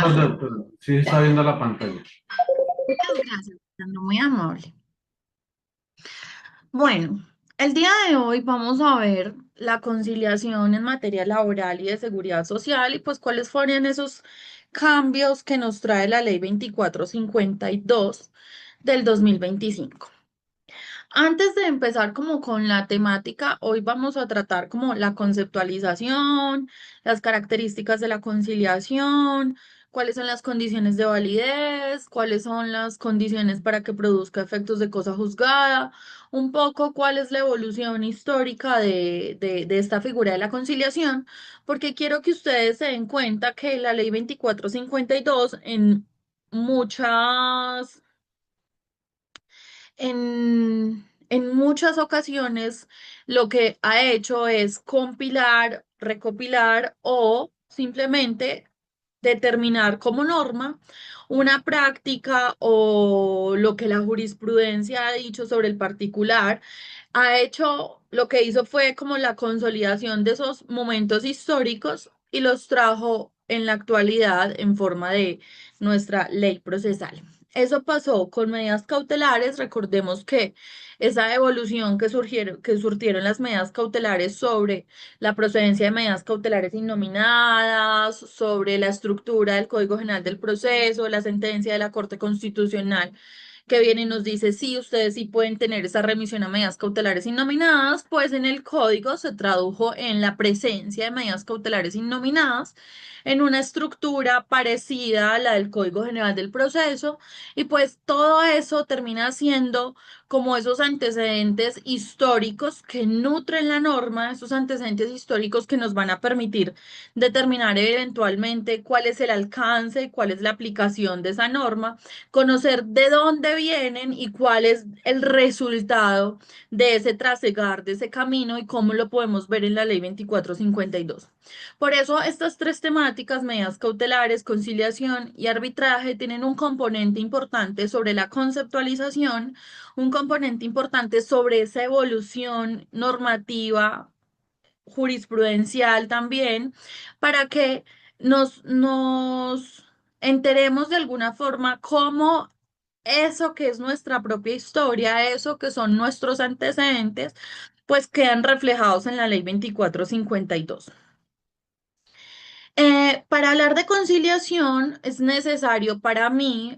Perdón, perdón. Sí, está viendo la pantalla. Muchas gracias, Fernando, muy amable. Bueno, el día de hoy vamos a ver la conciliación en materia laboral y de seguridad social y pues cuáles fueron esos cambios que nos trae la ley 2452 del 2025. Antes de empezar como con la temática, hoy vamos a tratar como la conceptualización, las características de la conciliación, cuáles son las condiciones de validez, cuáles son las condiciones para que produzca efectos de cosa juzgada, un poco cuál es la evolución histórica de esta figura de la conciliación, porque quiero que ustedes se den cuenta que la ley 2452 muchas en muchas ocasiones lo que ha hecho es compilar, recopilar o simplemente determinar como norma una práctica o lo que la jurisprudencia ha dicho sobre el particular. Ha hecho, lo que hizo fue como la consolidación de esos momentos históricos y los trajo en la actualidad en forma de nuestra ley procesal. Eso pasó con medidas cautelares. Recordemos que esa evolución que surtieron las medidas cautelares sobre la procedencia de medidas cautelares innominadas, sobre la estructura del Código General del Proceso, la sentencia de la Corte Constitucional que viene y nos dice, sí, ustedes sí pueden tener esa remisión a medidas cautelares innominadas, pues en el código se tradujo en la presencia de medidas cautelares innominadas en una estructura parecida a la del Código General del Proceso y pues todo eso termina siendo como esos antecedentes históricos que nutren la norma, esos antecedentes históricos que nos van a permitir determinar eventualmente cuál es el alcance, cuál es la aplicación de esa norma, conocer de dónde vienen y cuál es el resultado de ese trasegar, de ese camino y cómo lo podemos ver en la ley 2452. Por eso estas tres temáticas, medidas cautelares, conciliación y arbitraje, tienen un componente importante sobre la conceptualización, un componente importante sobre esa evolución normativa, jurisprudencial también, para que nos enteremos de alguna forma cómo eso que es nuestra propia historia, eso que son nuestros antecedentes, pues quedan reflejados en la ley 2452. Para hablar de conciliación es necesario para mí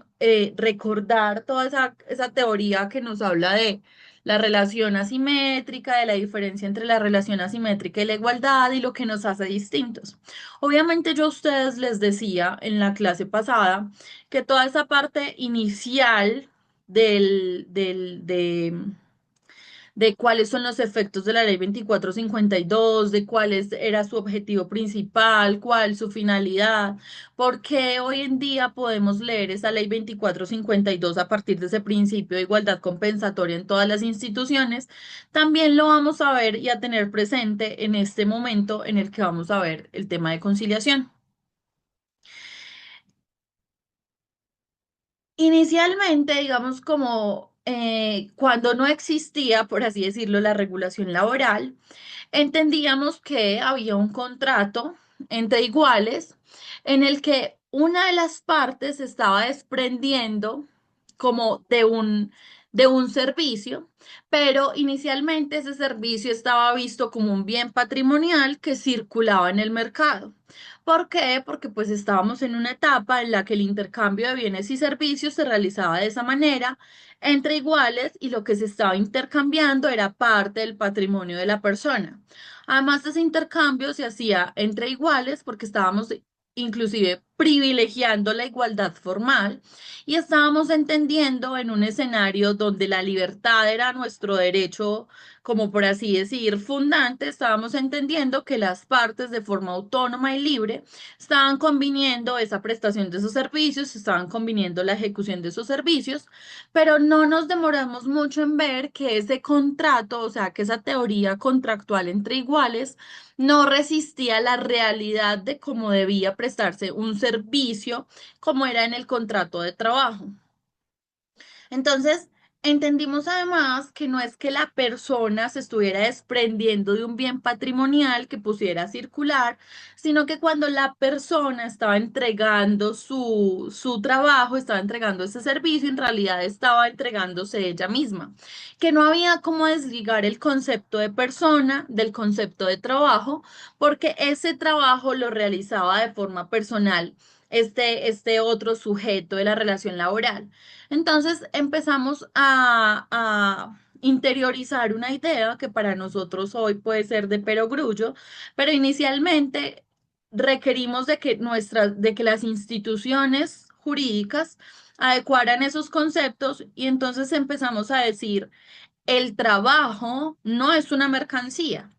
recordar toda esa teoría que nos habla de la relación asimétrica, de la diferencia entre la relación asimétrica y la igualdad y lo que nos hace distintos. Obviamente yo a ustedes les decía en la clase pasada que toda esa parte inicial de cuáles son los efectos de la ley 2452, de era su objetivo principal, cuál su finalidad, por qué hoy en día podemos leer esa ley 2452 a partir de ese principio de igualdad compensatoria en todas las instituciones, también lo vamos a ver y a tener presente en este momento en el que vamos a ver el tema de conciliación. Inicialmente, digamos, como cuando no existía, por así decirlo, la regulación laboral, entendíamos que había un contrato entre iguales en el que una de las partes se estaba desprendiendo como de un servicio, pero inicialmente ese servicio estaba visto como un bien patrimonial que circulaba en el mercado. ¿Por qué? Porque pues estábamos en una etapa en la que el intercambio de bienes y servicios se realizaba de esa manera entre iguales y lo que se estaba intercambiando era parte del patrimonio de la persona. Además, ese intercambio se hacía entre iguales porque estábamos inclusive privilegiando la igualdad formal y estábamos entendiendo en un escenario donde la libertad era nuestro derecho, como por así decir, fundante, estábamos entendiendo que las partes de forma autónoma y libre estaban conviniendo esa prestación de esos servicios, estaban conviniendo la ejecución de esos servicios, pero no nos demoramos mucho en ver que ese contrato, o sea, que esa teoría contractual entre iguales, no resistía la realidad de cómo debía prestarse un servicio como era en el contrato de trabajo. Entonces, Entendimos además que no es que la persona se estuviera desprendiendo de un bien patrimonial que pusiera a circular, sino que cuando la persona estaba entregando su trabajo, estaba entregando ese servicio, en realidad estaba entregándose ella misma, que no había cómo desligar el concepto de persona del concepto de trabajo, porque ese trabajo lo realizaba de forma personal, este otro sujeto de la relación laboral. Entonces empezamos a interiorizar una idea que para nosotros hoy puede ser de perogrullo, pero inicialmente requerimos de que las instituciones jurídicas adecuaran esos conceptos y entonces empezamos a decir, el trabajo no es una mercancía.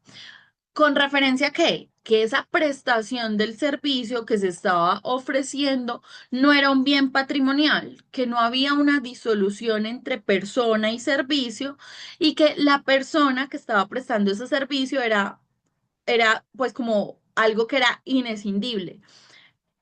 ¿Con referencia a qué? Que esa prestación del servicio que se estaba ofreciendo no era un bien patrimonial, que no había una disolución entre persona y servicio y que la persona que estaba prestando ese servicio era pues como algo que era inescindible.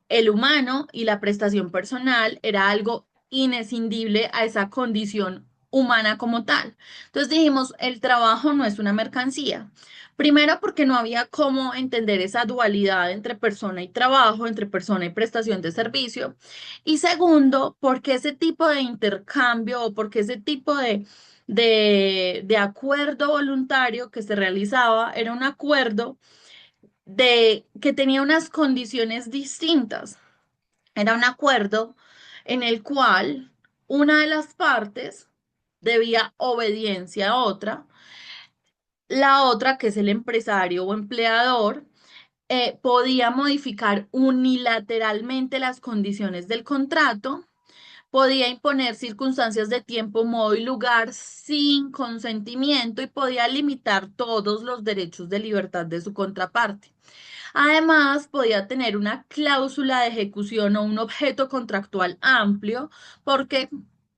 El humano y la prestación personal era algo inescindible a esa condición humana como tal. Entonces dijimos, el trabajo no es una mercancía. Primero, porque no había cómo entender esa dualidad entre persona y trabajo, entre persona y prestación de servicio. Y segundo, porque ese tipo de intercambio o porque ese tipo de acuerdo voluntario que se realizaba era un acuerdo de que tenía unas condiciones distintas. Era un acuerdo en el cual una de las partes debía obediencia a otra, la otra, que es el empresario o empleador, podía modificar unilateralmente las condiciones del contrato, podía imponer circunstancias de tiempo, modo y lugar sin consentimiento y podía limitar todos los derechos de libertad de su contraparte. Además, podía tener una cláusula de ejecución o un objeto contractual amplio porque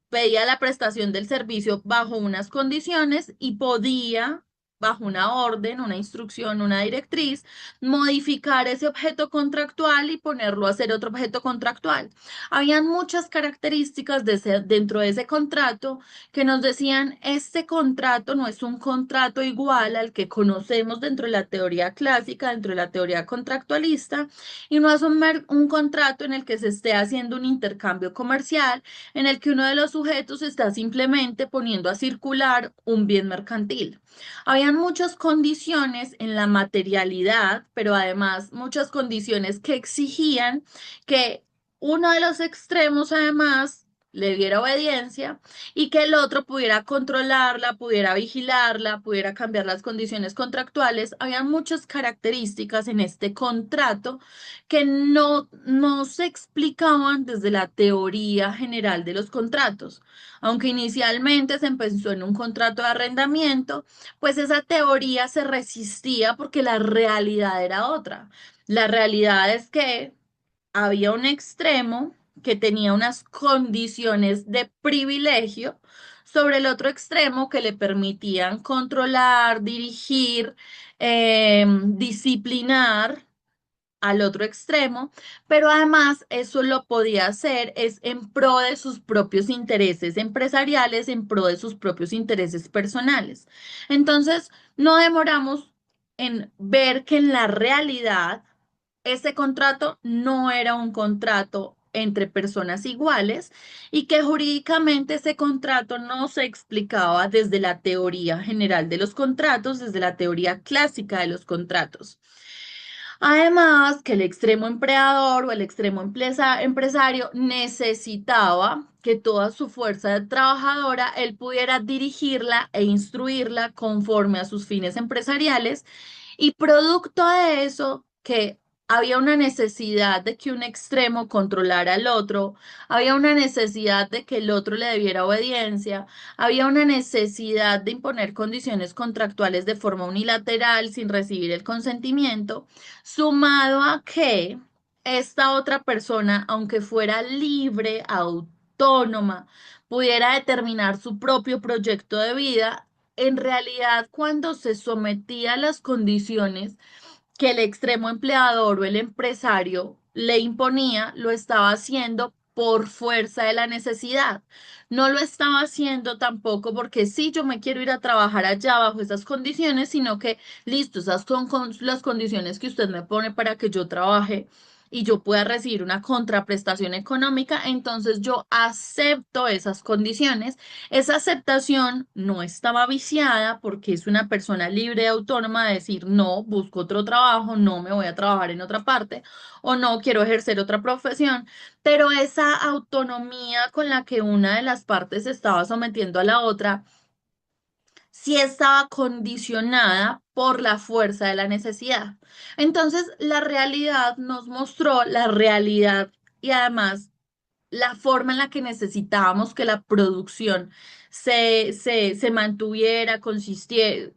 pedía la prestación del servicio bajo unas condiciones y podía, bajo una orden, una instrucción, una directriz, modificar ese objeto contractual y ponerlo a ser otro objeto contractual. Habían muchas características dentro de ese contrato que nos decían, este contrato no es un contrato igual al que conocemos dentro de la teoría clásica, dentro de la teoría contractualista, y no es un contrato en el que se esté haciendo un intercambio comercial, en el que uno de los sujetos está simplemente poniendo a circular un bien mercantil. Habían muchas condiciones en la materialidad, pero además muchas condiciones que exigían que uno de los extremos además le diera obediencia y que el otro pudiera controlarla, pudiera vigilarla, pudiera cambiar las condiciones contractuales. Había muchas características en este contrato que no se explicaban desde la teoría general de los contratos. Aunque inicialmente se empezó en un contrato de arrendamiento, pues esa teoría se resistía porque la realidad era otra. La realidad es que había un extremo que tenía unas condiciones de privilegio sobre el otro extremo que le permitían controlar, dirigir, disciplinar al otro extremo, pero además eso lo podía hacer es en pro de sus propios intereses empresariales, en pro de sus propios intereses personales. Entonces, no demoramos en ver que en la realidad ese contrato no era un contrato entre personas iguales y que jurídicamente ese contrato no se explicaba desde la teoría general de los contratos, desde la teoría clásica de los contratos. Además, que el extremo empleador o el extremo empresario necesitaba que toda su fuerza trabajadora él pudiera dirigirla e instruirla conforme a sus fines empresariales y producto de eso que había una necesidad de que un extremo controlara al otro, había una necesidad de que el otro le debiera obediencia, había una necesidad de imponer condiciones contractuales de forma unilateral sin recibir el consentimiento, sumado a que esta otra persona, aunque fuera libre, autónoma, pudiera determinar su propio proyecto de vida, en realidad cuando se sometía a las condiciones que el extremo empleador o el empresario le imponía, lo estaba haciendo por fuerza de la necesidad. No lo estaba haciendo tampoco porque sí, yo me quiero ir a trabajar allá bajo esas condiciones, sino que, listo, esas son las condiciones que usted me pone para que yo trabaje y yo pueda recibir una contraprestación económica, entonces yo acepto esas condiciones. Esa aceptación no estaba viciada porque es una persona libre y autónoma de decir, no, busco otro trabajo, no me voy a trabajar en otra parte o no quiero ejercer otra profesión, pero esa autonomía con la que una de las partes se estaba sometiendo a la otra, sí estaba condicionada por la fuerza de la necesidad. Entonces, la realidad nos mostró la realidad y además la forma en la que necesitábamos que la producción se mantuviera,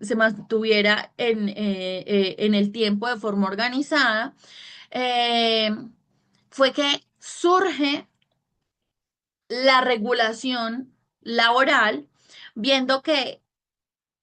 se mantuviera en el tiempo de forma organizada, eh, fue que surge la regulación laboral, viendo que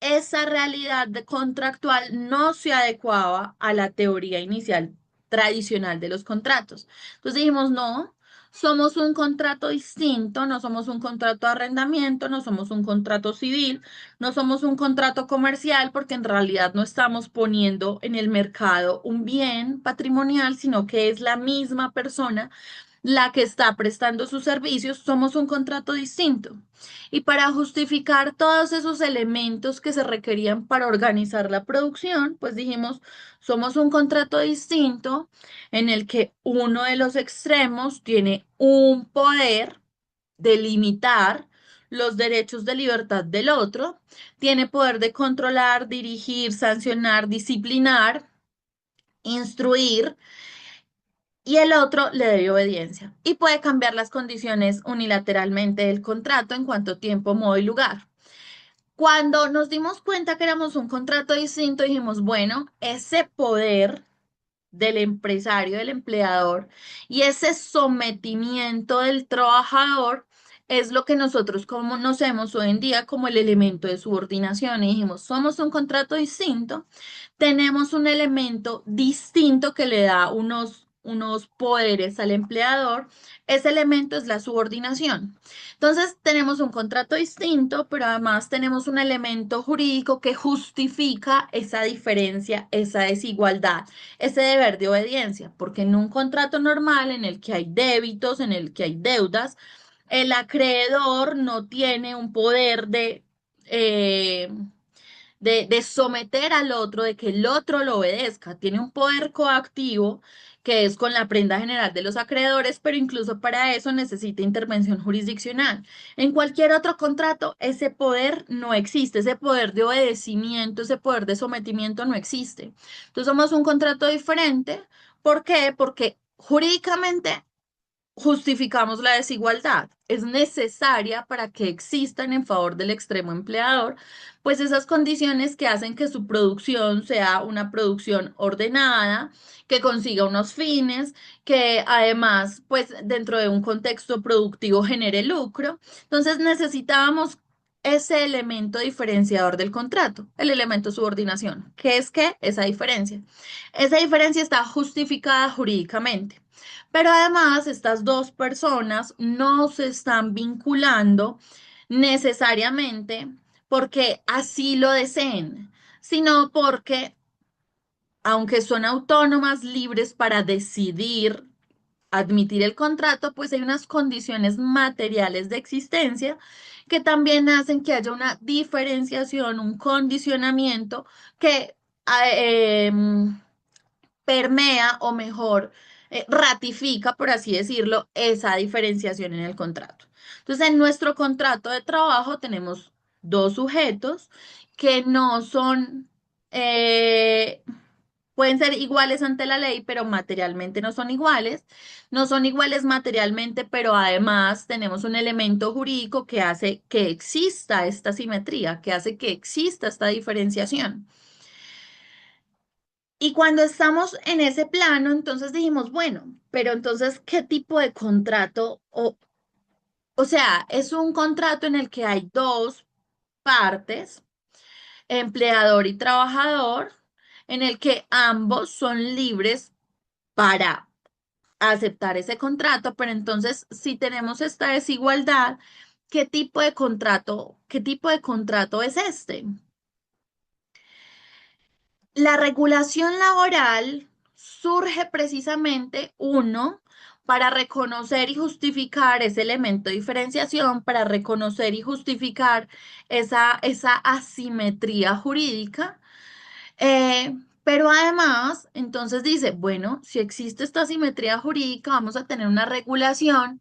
esa realidad contractual no se adecuaba a la teoría inicial tradicional de los contratos. Entonces dijimos, no, somos un contrato distinto, no somos un contrato de arrendamiento, no somos un contrato civil, no somos un contrato comercial, porque en realidad no estamos poniendo en el mercado un bien patrimonial, sino que es la misma persona la que está prestando sus servicios, somos un contrato distinto. Y para justificar todos esos elementos que se requerían para organizar la producción, pues dijimos, somos un contrato distinto en el que uno de los extremos tiene un poder de limitar los derechos de libertad del otro, tiene poder de controlar, dirigir, sancionar, disciplinar, instruir y el otro le debe obediencia y puede cambiar las condiciones unilateralmente del contrato en cuanto tiempo, modo y lugar. Cuando nos dimos cuenta que éramos un contrato distinto, dijimos, bueno, ese poder del empresario, del empleador y ese sometimiento del trabajador es lo que nosotros conocemos hoy en día como el elemento de subordinación. Y dijimos, somos un contrato distinto, tenemos un elemento distinto que le da unos poderes al empleador. Ese elemento es la subordinación. Entonces, tenemos un contrato distinto, pero además tenemos un elemento jurídico que justifica esa diferencia, esa desigualdad, ese deber de obediencia, porque en un contrato normal en el que hay débitos, en el que hay deudas, el acreedor no tiene un poder eh, de someter al otro, de que el otro lo obedezca. Tiene un poder coactivo que es con la prenda general de los acreedores, pero incluso para eso necesita intervención jurisdiccional. En cualquier otro contrato, ese poder no existe, ese poder de obedecimiento, ese poder de sometimiento no existe. Entonces somos un contrato diferente. ¿Por qué? Porque jurídicamente justificamos la desigualdad. Es necesaria para que existan en favor del extremo empleador, pues esas condiciones que hacen que su producción sea una producción ordenada, que consiga unos fines, que además, pues dentro de un contexto productivo genere lucro. Entonces necesitábamos ese elemento diferenciador del contrato, el elemento subordinación. ¿Qué es qué? Esa diferencia. Esa diferencia está justificada jurídicamente. Pero además, estas dos personas no se están vinculando necesariamente porque así lo deseen, sino porque, aunque son autónomas, libres para decidir admitir el contrato, pues hay unas condiciones materiales de existencia que también hacen que haya una diferenciación, un condicionamiento que permea o mejor ratifica, por así decirlo, esa diferenciación en el contrato. Entonces, en nuestro contrato de trabajo tenemos dos sujetos que no son, eh, pueden ser iguales ante la ley, pero materialmente no son iguales. No son iguales materialmente, pero además tenemos un elemento jurídico que hace que exista esta simetría, que hace que exista esta diferenciación. Y cuando estamos en ese plano, entonces dijimos, bueno, pero entonces, ¿qué tipo de contrato? O sea, es un contrato en el que hay dos partes, empleador y trabajador, en el que ambos son libres para aceptar ese contrato, pero entonces si tenemos esta desigualdad, qué tipo de contrato es este? La regulación laboral surge precisamente, uno, para reconocer y justificar ese elemento de diferenciación, para reconocer y justificar esa asimetría jurídica. Pero además, entonces dice, bueno, si existe esta asimetría jurídica, vamos a tener una regulación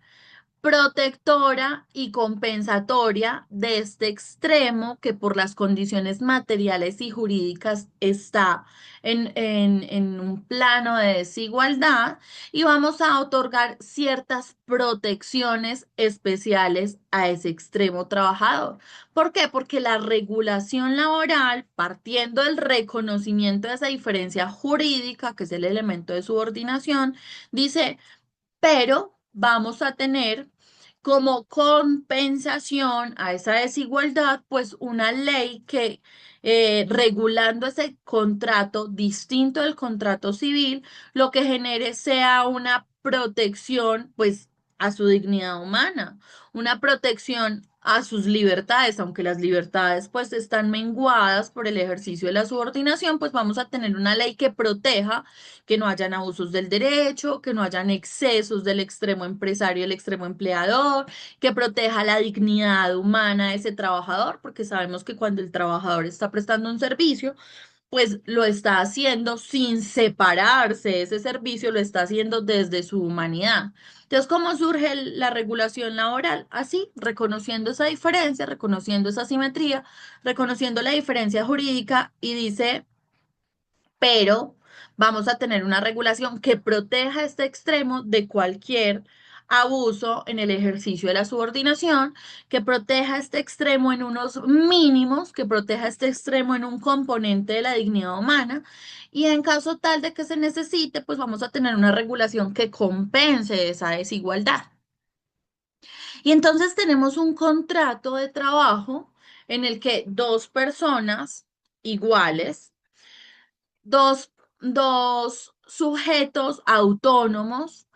protectora y compensatoria de este extremo que por las condiciones materiales y jurídicas está en un plano de desigualdad y vamos a otorgar ciertas protecciones especiales a ese extremo trabajador. ¿Por qué? Porque la regulación laboral, partiendo del reconocimiento de esa diferencia jurídica, que es el elemento de subordinación, dice, pero vamos a tener como compensación a esa desigualdad, pues una ley que regulando ese contrato distinto del contrato civil, lo que genere sea una protección, pues, a su dignidad humana, una protección a sus libertades, aunque las libertades pues están menguadas por el ejercicio de la subordinación, pues vamos a tener una ley que proteja que no hayan abusos del derecho, que no hayan excesos del extremo empresario y el extremo empleador, que proteja la dignidad humana de ese trabajador, porque sabemos que cuando el trabajador está prestando un servicio, pues lo está haciendo sin separarse de ese servicio, lo está haciendo desde su humanidad. Entonces, ¿cómo surge la regulación laboral? Así, reconociendo esa diferencia, reconociendo esa simetría, reconociendo la diferencia jurídica y dice pero vamos a tener una regulación que proteja este extremo de cualquier abuso en el ejercicio de la subordinación, que proteja este extremo en unos mínimos, que proteja este extremo en un componente de la dignidad humana, y en caso tal de que se necesite, pues vamos a tener una regulación que compense esa desigualdad. Y entonces tenemos un contrato de trabajo en el que dos personas iguales dos sujetos autónomos,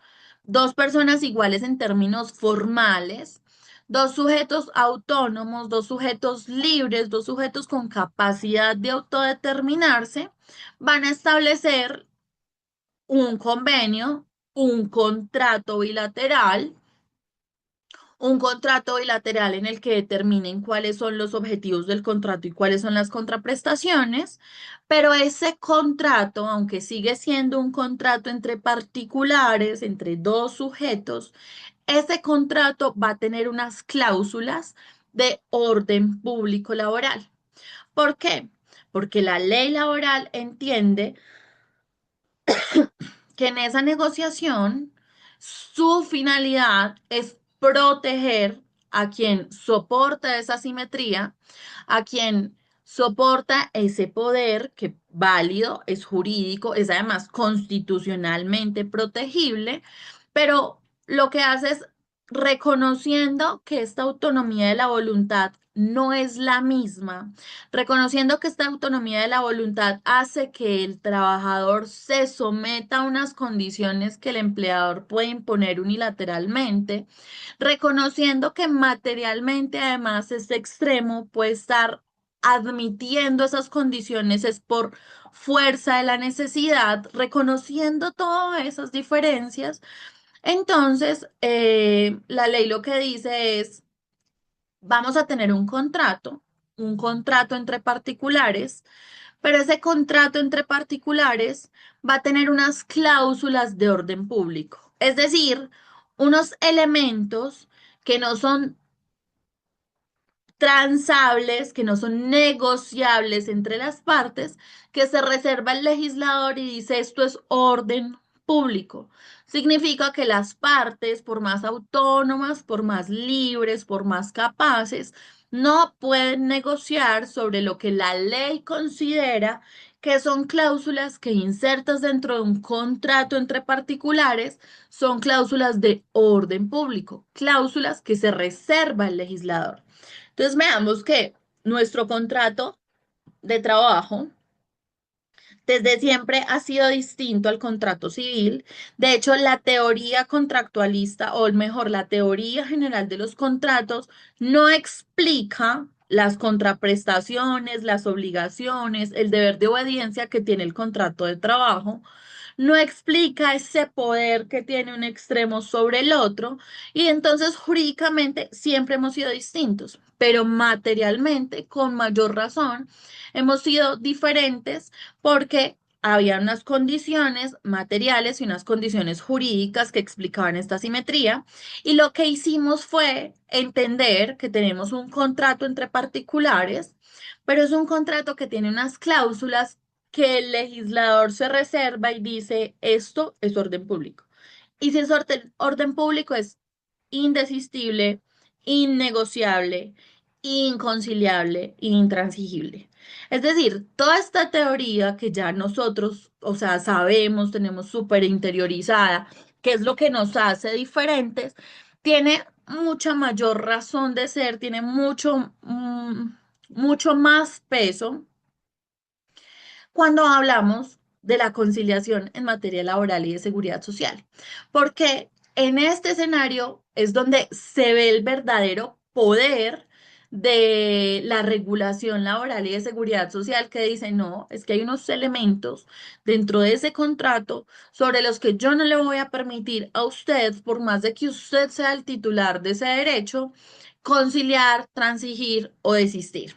dos personas iguales en términos formales, dos sujetos autónomos, dos sujetos libres, dos sujetos con capacidad de autodeterminarse, van a establecer un convenio, un contrato bilateral, un contrato bilateral en el que determinen cuáles son los objetivos del contrato y cuáles son las contraprestaciones, pero ese contrato, aunque sigue siendo un contrato entre particulares, entre dos sujetos, ese contrato va a tener unas cláusulas de orden público laboral. ¿Por qué? Porque la ley laboral entiende que en esa negociación su finalidad es proteger a quien soporta esa simetría, a quien soporta ese poder que válido, es jurídico, es además constitucionalmente protegible, pero lo que hace es reconociendo que esta autonomía de la voluntad no es la misma, reconociendo que esta autonomía de la voluntad hace que el trabajador se someta a unas condiciones que el empleador puede imponer unilateralmente, reconociendo que materialmente además este extremo puede estar admitiendo esas condiciones es por fuerza de la necesidad, reconociendo todas esas diferencias. Entonces, la ley lo que dice es vamos a tener un contrato entre particulares, pero ese contrato entre particulares va a tener unas cláusulas de orden público, es decir, unos elementos que no son transables, que no son negociables entre las partes, que se reserva el legislador y dice esto es orden público. Significa que las partes, por más autónomas, por más libres, por más capaces, no pueden negociar sobre lo que la ley considera que son cláusulas que insertas dentro de un contrato entre particulares, son cláusulas de orden público, cláusulas que se reserva el legislador. Entonces veamos que nuestro contrato de trabajo Desde siempre ha sido distinto al contrato civil. De hecho, la teoría contractualista, o mejor, la teoría general de los contratos, no explica las contraprestaciones, las obligaciones, el deber de obediencia que tiene el contrato de trabajo, no explica ese poder que tiene un extremo sobre el otro, y entonces jurídicamente siempre hemos sido distintos, pero materialmente, con mayor razón, hemos sido diferentes porque había unas condiciones materiales y unas condiciones jurídicas que explicaban esta simetría, y lo que hicimos fue entender que tenemos un contrato entre particulares, pero es un contrato que tiene unas cláusulas que el legislador se reserva y dice, esto es orden público. Y si es orden público es indesistible, innegociable, inconciliable, intransigible. Es decir, toda esta teoría que ya nosotros, o sea, sabemos, tenemos súper interiorizada, que es lo que nos hace diferentes, tiene mucha mayor razón de ser, tiene mucho más peso cuando hablamos de la conciliación en materia laboral y de seguridad social, porque en este escenario es donde se ve el verdadero poder de la regulación laboral y de seguridad social, que dice, no, es que hay unos elementos dentro de ese contrato sobre los que yo no le voy a permitir a usted, por más de que usted sea el titular de ese derecho, conciliar, transigir o desistir.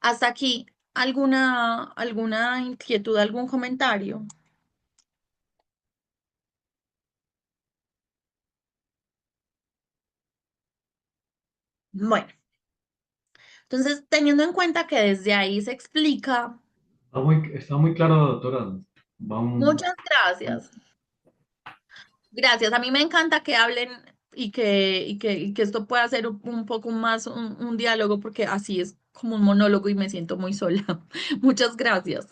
Hasta aquí, ¿alguna inquietud, algún comentario? Bueno, entonces, teniendo en cuenta que desde ahí se explica, Está muy claro, doctora. Vamos, muchas gracias. Gracias. A mí me encanta que hablen y que esto pueda ser un poco más un diálogo, porque así es como un monólogo y me siento muy sola. Muchas gracias.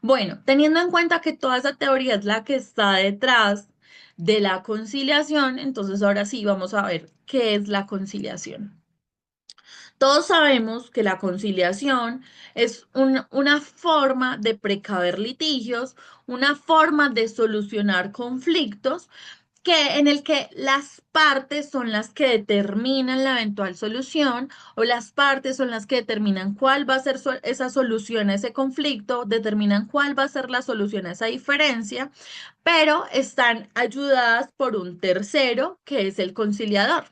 Bueno, teniendo en cuenta que toda esa teoría es la que está detrás de la conciliación, entonces ahora sí vamos a ver qué es la conciliación. Todos sabemos que la conciliación es una forma de precaver litigios, una forma de solucionar conflictos en el que las partes son las que determinan la eventual solución, o las partes son las que determinan cuál va a ser esa solución a ese conflicto, determinan cuál va a ser la solución a esa diferencia, pero están ayudadas por un tercero que es el conciliador.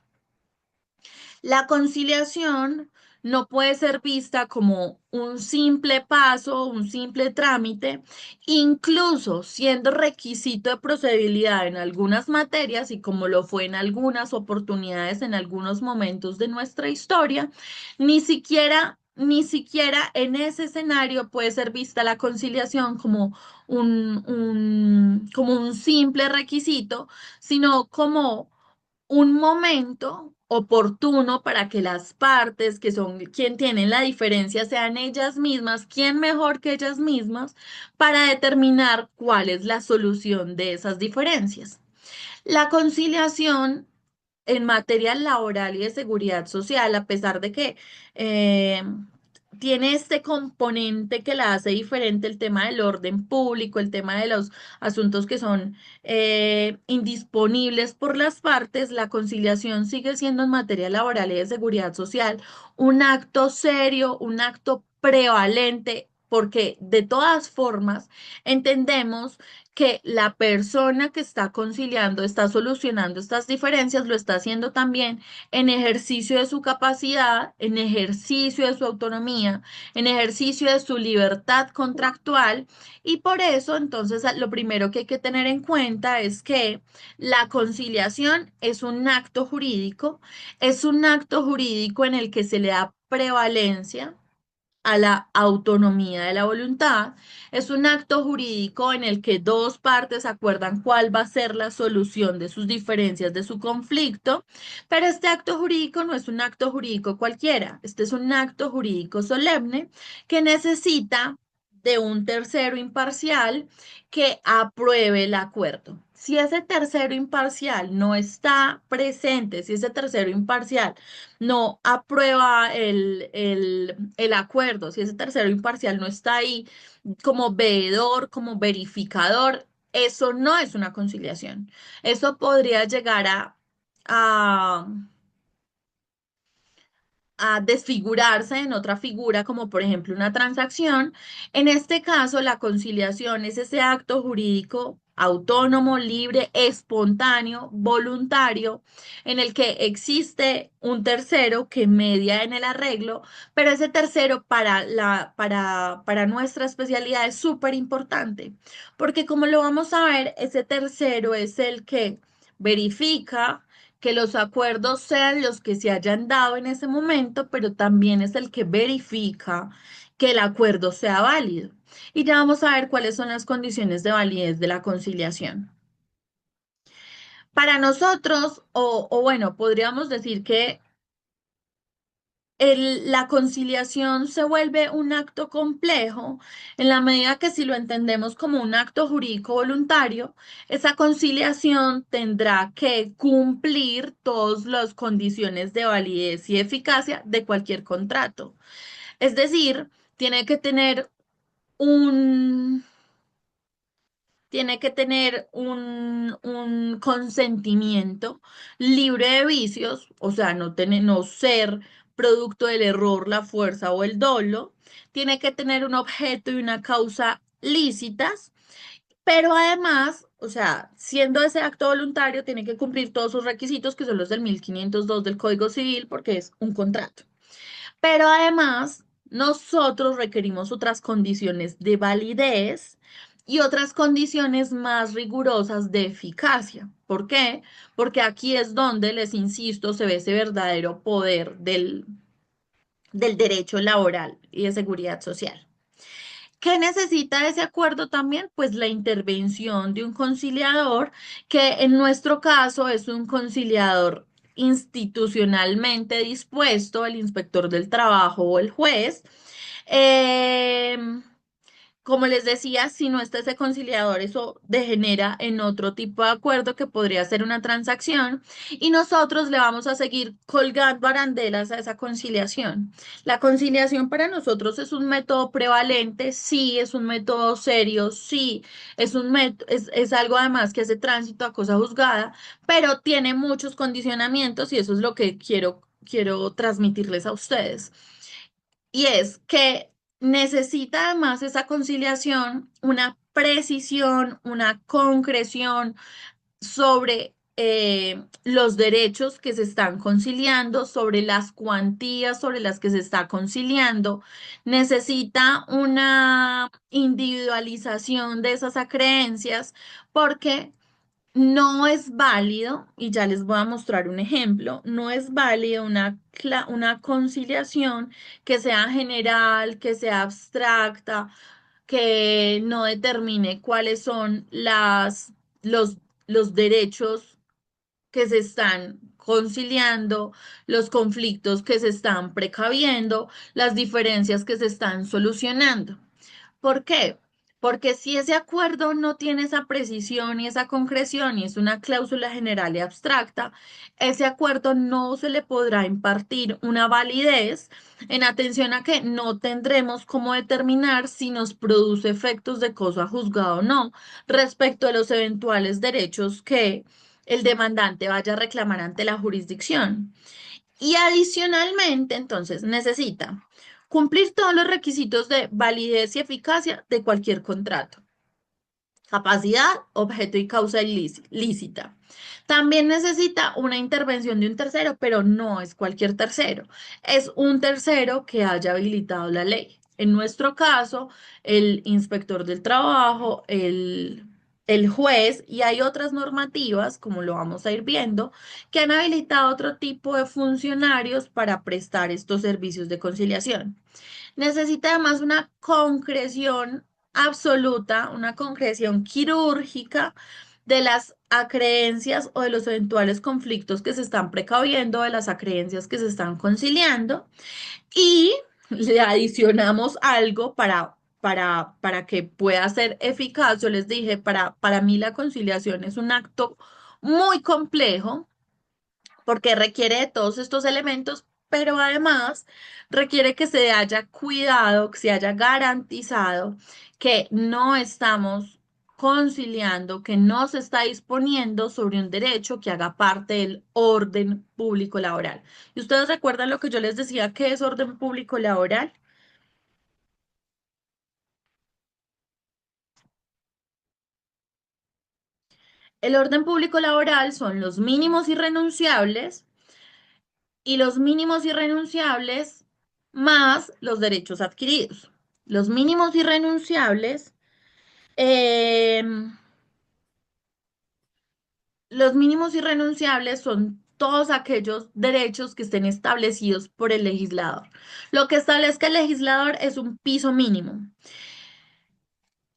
La conciliación no puede ser vista como un simple paso, un simple trámite, incluso siendo requisito de procedibilidad en algunas materias y como lo fue en algunas oportunidades en algunos momentos de nuestra historia, ni siquiera en ese escenario puede ser vista la conciliación como como un simple requisito, sino como un momento oportuno para que las partes, que son quien tienen la diferencia, sean ellas mismas, quién mejor que ellas mismas, para determinar cuál es la solución de esas diferencias. La conciliación en materia laboral y de seguridad social, a pesar de que eh, tiene este componente que la hace diferente, el tema del orden público, el tema de los asuntos que son indisponibles por las partes, la conciliación sigue siendo en materia laboral y de seguridad social un acto serio, un acto prevalente, porque de todas formas entendemos que la persona que está conciliando, está solucionando estas diferencias, lo está haciendo también en ejercicio de su capacidad, en ejercicio de su autonomía, en ejercicio de su libertad contractual, y por eso entonces lo primero que hay que tener en cuenta es que la conciliación es un acto jurídico en el que se le da prevalencia a la autonomía de la voluntad. Es un acto jurídico en el que dos partes acuerdan cuál va a ser la solución de sus diferencias, de su conflicto, pero este acto jurídico no es un acto jurídico cualquiera. Este es un acto jurídico solemne que necesita de un tercero imparcial que apruebe el acuerdo. Si ese tercero imparcial no está presente, si ese tercero imparcial no aprueba el acuerdo, si ese tercero imparcial no está ahí como veedor, como verificador, eso no es una conciliación. Eso podría llegar a a desfigurarse en otra figura, como por ejemplo una transacción. En este caso, la conciliación es ese acto jurídico autónomo, libre, espontáneo, voluntario, en el que existe un tercero que media en el arreglo, pero ese tercero para nuestra especialidad es súper importante, porque como lo vamos a ver, ese tercero es el que verifica que los acuerdos sean los que se hayan dado en ese momento, pero también es el que verifica que el acuerdo sea válido. Y ya vamos a ver cuáles son las condiciones de validez de la conciliación. Para nosotros, o bueno, podríamos decir que la conciliación se vuelve un acto complejo en la medida que si lo entendemos como un acto jurídico voluntario, esa conciliación tendrá que cumplir todas las condiciones de validez y eficacia de cualquier contrato. Es decir, tiene que tener un, tiene que tener un consentimiento libre de vicios, o sea, no ser producto del error, la fuerza o el dolo. Tiene que tener un objeto y una causa lícitas, pero además, o sea, siendo ese acto voluntario, tiene que cumplir todos sus requisitos, que son los del 1502 del Código Civil, porque es un contrato. Pero además, nosotros requerimos otras condiciones de validez y otras condiciones más rigurosas de eficacia. ¿Por qué? Porque aquí es donde, les insisto, se ve ese verdadero poder del derecho laboral y de seguridad social. ¿Qué necesita ese acuerdo también? Pues la intervención de un conciliador, que en nuestro caso es un conciliador institucionalmente dispuesto, el inspector del trabajo o el juez. Em, Como les decía, si no está ese conciliador, eso degenera en otro tipo de acuerdo que podría ser una transacción y nosotros le vamos a seguir colgando arandelas a esa conciliación. La conciliación para nosotros es un método prevalente, sí, es un método serio, sí, es algo además que hace tránsito a cosa juzgada, pero tiene muchos condicionamientos y eso es lo que quiero transmitirles a ustedes. Y es que necesita además esa conciliación, una precisión, una concreción sobre los derechos que se están conciliando, sobre las cuantías sobre las que se está conciliando. Necesita una individualización de esas acreencias porque no es válido, y ya les voy a mostrar un ejemplo, no es válido una conciliación que sea general, que sea abstracta, que no determine cuáles son los, los derechos que se están conciliando, los conflictos que se están precaviendo, las diferencias que se están solucionando. ¿Por qué? Porque si ese acuerdo no tiene esa precisión y esa concreción y es una cláusula general y abstracta, ese acuerdo no se le podrá impartir una validez en atención a que no tendremos cómo determinar si nos produce efectos de cosa juzgada o no respecto a los eventuales derechos que el demandante vaya a reclamar ante la jurisdicción. Y adicionalmente, entonces, necesita cumplir todos los requisitos de validez y eficacia de cualquier contrato. Capacidad, objeto y causa lícita. También necesita una intervención de un tercero, pero no es cualquier tercero. Es un tercero que haya habilitado la ley. En nuestro caso, el inspector del trabajo, el juez, y hay otras normativas, como lo vamos a ir viendo, que han habilitado otro tipo de funcionarios para prestar estos servicios de conciliación. Necesita además una concreción absoluta, una concreción quirúrgica de las acreencias o de los eventuales conflictos que se están precaviendo, de las acreencias que se están conciliando y le adicionamos algo para para que pueda ser eficaz, yo les dije, para mí la conciliación es un acto muy complejo porque requiere de todos estos elementos, pero además requiere que se haya cuidado, que se haya garantizado que no estamos conciliando, que no se está disponiendo sobre un derecho que haga parte del orden público laboral. ¿Y ustedes recuerdan lo que yo les decía que es orden público laboral? El orden público laboral son los mínimos irrenunciables y los mínimos irrenunciables más los derechos adquiridos. Los mínimos irrenunciables, eh, los mínimos irrenunciables son todos aquellos derechos que estén establecidos por el legislador. Lo que establezca el legislador es un piso mínimo.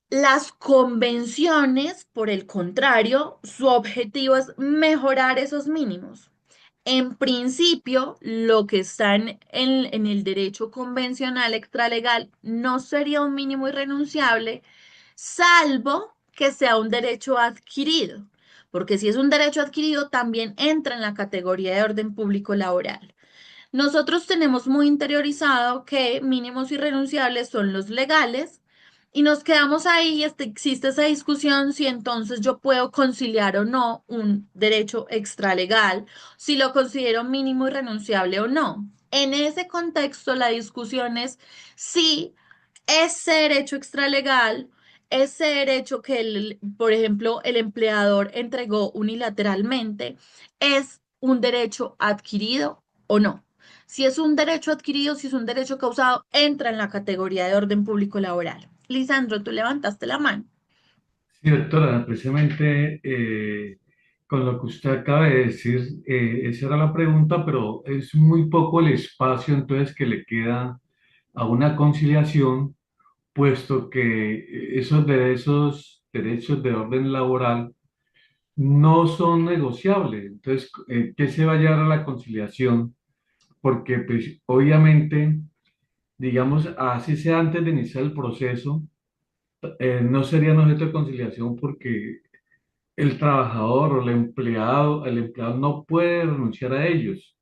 Las convenciones, por el contrario, su objetivo es mejorar esos mínimos. En principio, lo que está en el derecho convencional extralegal no sería un mínimo irrenunciable, salvo que sea un derecho adquirido, porque si es un derecho adquirido, también entra en la categoría de orden público laboral. Nosotros tenemos muy interiorizado que mínimos irrenunciables son los legales y nos quedamos ahí y existe esa discusión si entonces yo puedo conciliar o no un derecho extralegal, si lo considero mínimo irrenunciable o no. En ese contexto, la discusión es si ese derecho extralegal, ese derecho que, por ejemplo, el empleador entregó unilateralmente, es un derecho adquirido o no. Si es un derecho adquirido, si es un derecho causado, entra en la categoría de orden público laboral. Lisandro, tú levantaste la mano. Sí, doctora, precisamente con lo que usted acaba de decir, esa era la pregunta, pero es muy poco el espacio entonces que le queda a una conciliación, puesto que esos derechos de orden laboral no son negociables. Entonces, ¿qué se va a llevar a la conciliación? Porque pues, obviamente, digamos, así sea antes de iniciar el proceso, no serían objeto de conciliación porque el trabajador o el empleado no puede renunciar a ellos.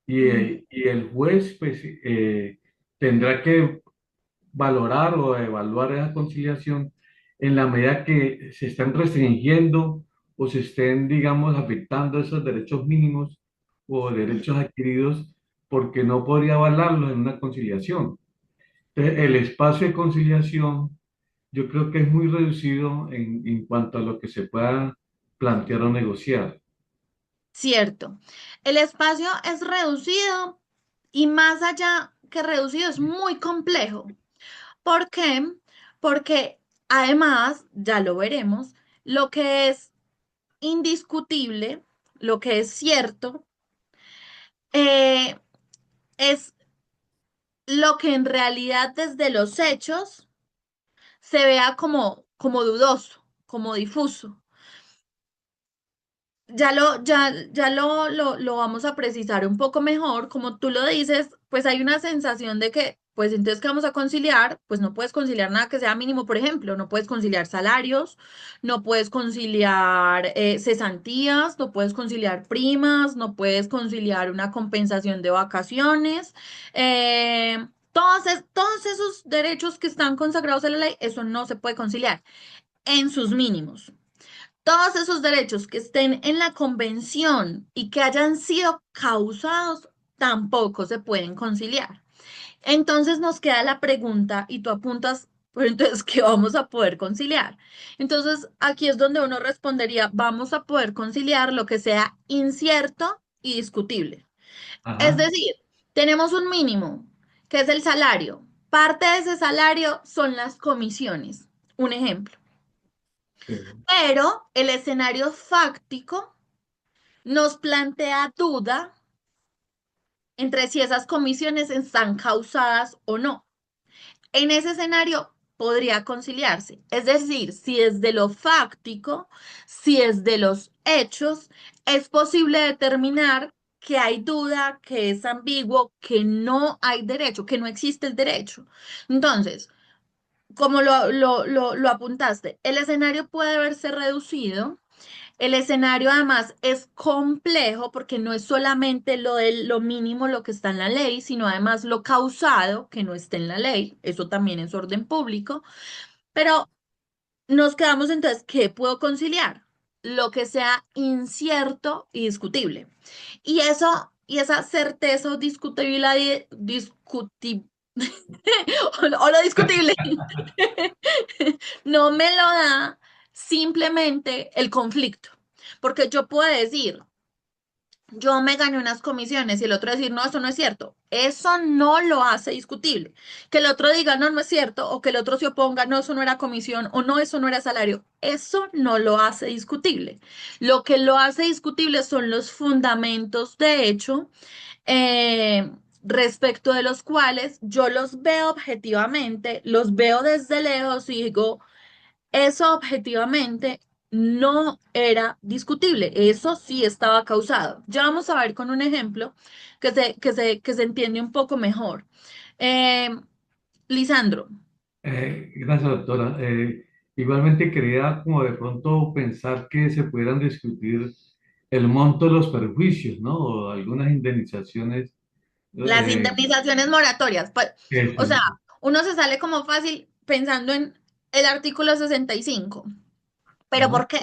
Mm. Y el juez pues, tendrá que valorar o evaluar esa conciliación en la medida que se están restringiendo o se estén, digamos, afectando esos derechos mínimos o derechos adquiridos porque no podría avalarlos en una conciliación. Entonces, el espacio de conciliación yo creo que es muy reducido en cuanto a lo que se pueda plantear o negociar. Cierto. El espacio es reducido y más allá que reducido es muy complejo. ¿Por qué? Porque además, ya lo veremos, lo que es indiscutible, lo que es cierto, eh, es lo que en realidad desde los hechos se vea como dudoso, como difuso. Ya lo vamos a precisar un poco mejor. Como tú lo dices, pues hay una sensación de que, pues entonces, ¿qué vamos a conciliar? Pues no puedes conciliar nada que sea mínimo, por ejemplo, no puedes conciliar salarios, no puedes conciliar cesantías, no puedes conciliar primas, no puedes conciliar una compensación de vacaciones. Todos esos derechos que están consagrados en la ley, eso no se puede conciliar en sus mínimos. Todos esos derechos que estén en la convención y que hayan sido causados tampoco se pueden conciliar. Entonces nos queda la pregunta y tú apuntas, pero entonces, ¿qué vamos a poder conciliar? Entonces, aquí es donde uno respondería, vamos a poder conciliar lo que sea incierto y discutible. Es Ajá. decir, tenemos un mínimo, que es el salario. Parte de ese salario son las comisiones. Un ejemplo. Sí. Pero el escenario fáctico nos plantea duda entre si esas comisiones están causadas o no. En ese escenario podría conciliarse, es decir, si es de lo fáctico, si es de los hechos, es posible determinar que hay duda, que es ambiguo, que no hay derecho, que no existe el derecho. Entonces, como lo apuntaste, el escenario puede verse reducido. El escenario además es complejo porque no es solamente lo de lo mínimo lo que está en la ley, sino además lo causado que no esté en la ley. Eso también es orden público. Pero nos quedamos entonces, ¿qué puedo conciliar? Lo que sea incierto y discutible. Y eso, y esa certeza o discutibilidad, o lo discutible, no me lo da simplemente el conflicto. Porque yo puedo decir, yo me gané unas comisiones y el otro decir, no, eso no es cierto. Eso no lo hace discutible. Que el otro diga, no, no es cierto, o que el otro se oponga, no, eso no era comisión, o no, eso no era salario. Eso no lo hace discutible. Lo que lo hace discutible son los fundamentos de hecho, respecto de los cuales yo los veo objetivamente, los veo desde lejos y digo, eso objetivamente no era discutible, eso sí estaba causado. Ya vamos a ver con un ejemplo que se entiende un poco mejor. Eh, Lisandro, Gracias, doctora. Igualmente quería como de pronto pensar que se pudieran discutir el monto de los perjuicios, ¿no? O algunas indemnizaciones. las eh, indemnizaciones moratorias, pues, o sea, eso. uno se sale como fácil pensando en el artículo 65. ¿Pero Ajá. por qué?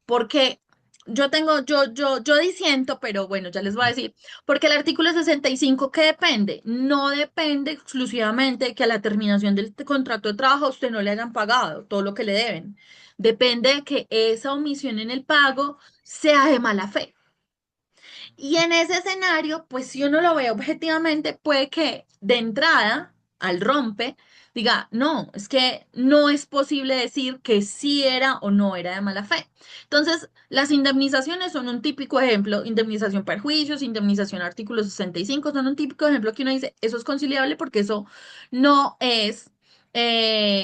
Porque yo disiento, pero bueno, ya les voy a decir, porque el artículo 65, ¿qué depende? No depende exclusivamente de que a la terminación del contrato de trabajo a usted no le hayan pagado todo lo que le deben. Depende de que esa omisión en el pago sea de mala fe. Y en ese escenario, pues si uno lo ve objetivamente, puede que de entrada, al rompe, diga, no, es que no es posible decir que sí era o no era de mala fe. Entonces, las indemnizaciones son un típico ejemplo, indemnización perjuicios, indemnización artículo 65, son un típico ejemplo que uno dice, eso es conciliable porque eso no es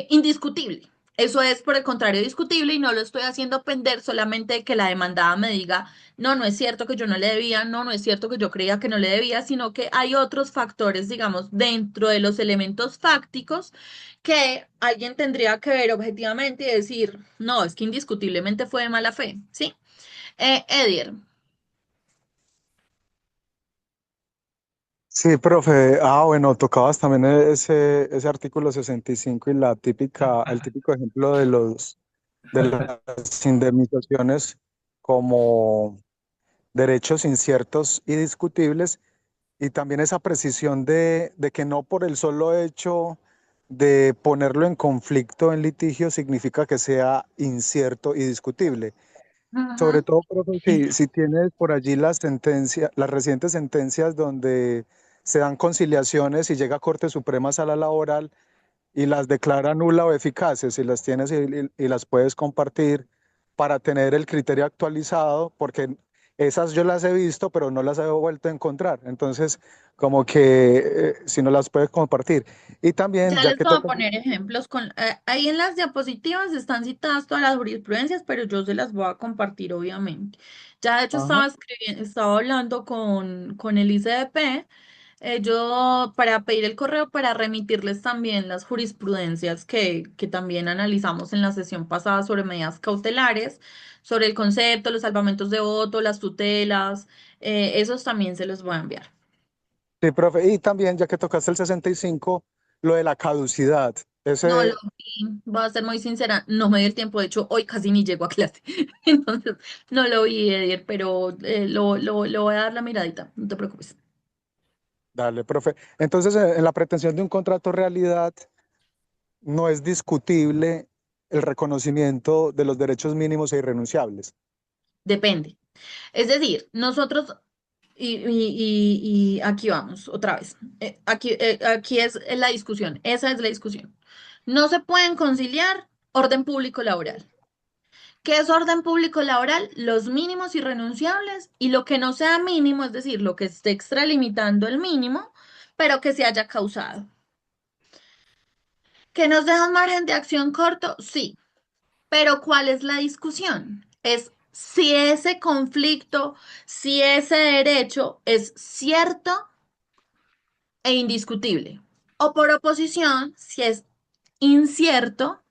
indiscutible. Eso es, por el contrario, discutible y no lo estoy haciendo pender solamente de que la demandada me diga, no, no es cierto que yo no le debía, no, no es cierto que yo creía que no le debía, sino que hay otros factores, digamos, dentro de los elementos fácticos que alguien tendría que ver objetivamente y decir, no, es que indiscutiblemente fue de mala fe, ¿sí? Edier, Sí, profe. Bueno, tocabas también ese artículo 65 y el típico ejemplo de las indemnizaciones como derechos inciertos y discutibles, y también esa precisión de que no por el solo hecho de ponerlo en conflicto, en litigio, significa que sea incierto y discutible. Sobre Ujú. todo, profe, si tienes por allí las recientes sentencias donde se dan conciliaciones y llega a Corte Suprema Sala Laboral y las declara nula o eficaces, si las tienes y las puedes compartir para tener el criterio actualizado, porque esas yo las he visto, pero no las he vuelto a encontrar. Entonces, como que si no las puedes compartir. Y también, Ya ya les que voy a toca... poner ejemplos ahí en las diapositivas están citadas todas las jurisprudencias, pero yo se las voy a compartir, obviamente. Ya de hecho Ajá. estaba hablando con el ICDP, yo para pedir el correo para remitirles también las jurisprudencias que también analizamos en la sesión pasada sobre medidas cautelares, sobre el concepto, los salvamentos de voto, las tutelas, esos también se los voy a enviar. Sí, profe. Y también, ya que tocaste el 65, lo de la caducidad. No lo Ese, vi, voy a ser muy sincera, no me dio el tiempo, de hecho hoy casi ni llego a clase, entonces no lo vi, Edier, pero lo voy a dar la miradita, no te preocupes. dale, profe. Entonces, en la pretensión de un contrato realidad, no es discutible el reconocimiento de los derechos mínimos e irrenunciables. Depende. Es decir, nosotros, y aquí vamos, otra vez, aquí es la discusión, esa es la discusión. No se pueden conciliar orden público laboral. ¿Qué es orden público laboral? Los mínimos irrenunciables y lo que no sea mínimo, es decir, lo que esté extralimitando el mínimo, pero que se haya causado. ¿Que nos deja un margen de acción corto? Sí, pero ¿cuál es la discusión? Es si ese conflicto, si ese derecho es cierto e indiscutible. O por oposición, si es incierto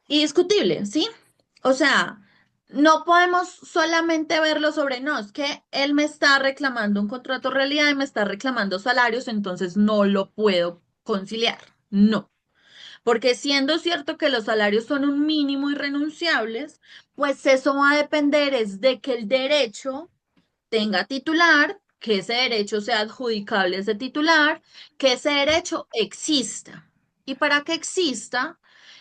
y discutible, ¿sí? O sea, no podemos solamente verlo sobre, no, es que él me está reclamando un contrato de realidad y me está reclamando salarios, entonces no lo puedo conciliar. No, porque siendo cierto que los salarios son un mínimo irrenunciables, pues eso va a depender es de que el derecho tenga titular, que ese derecho sea adjudicable a ese titular, que ese derecho exista. Y para que exista,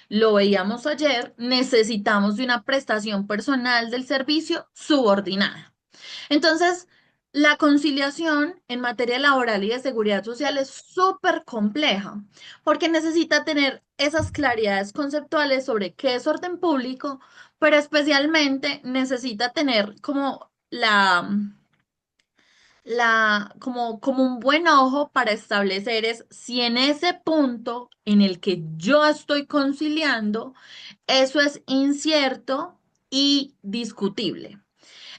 lo veíamos ayer, necesitamos de una prestación personal del servicio subordinada. Entonces, la conciliación en materia laboral y de seguridad social es súper compleja porque necesita tener esas claridades conceptuales sobre qué es orden público, pero especialmente necesita tener como como un buen ojo para establecer es si en ese punto en el que yo estoy conciliando, eso es incierto y discutible.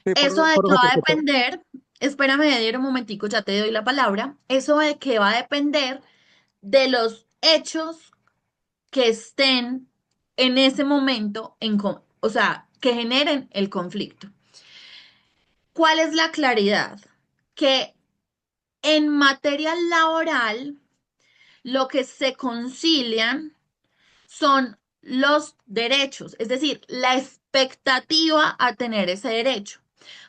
Sí, Eso de por que va a ejemplo, depender, espérame, Eder, un momentico, ya te doy la palabra. Eso de que va a depender de los hechos que estén en ese momento, o sea, que generen el conflicto. ¿Cuál es la claridad? Que en materia laboral, lo que se concilian son los derechos, es decir, la expectativa a tener ese derecho,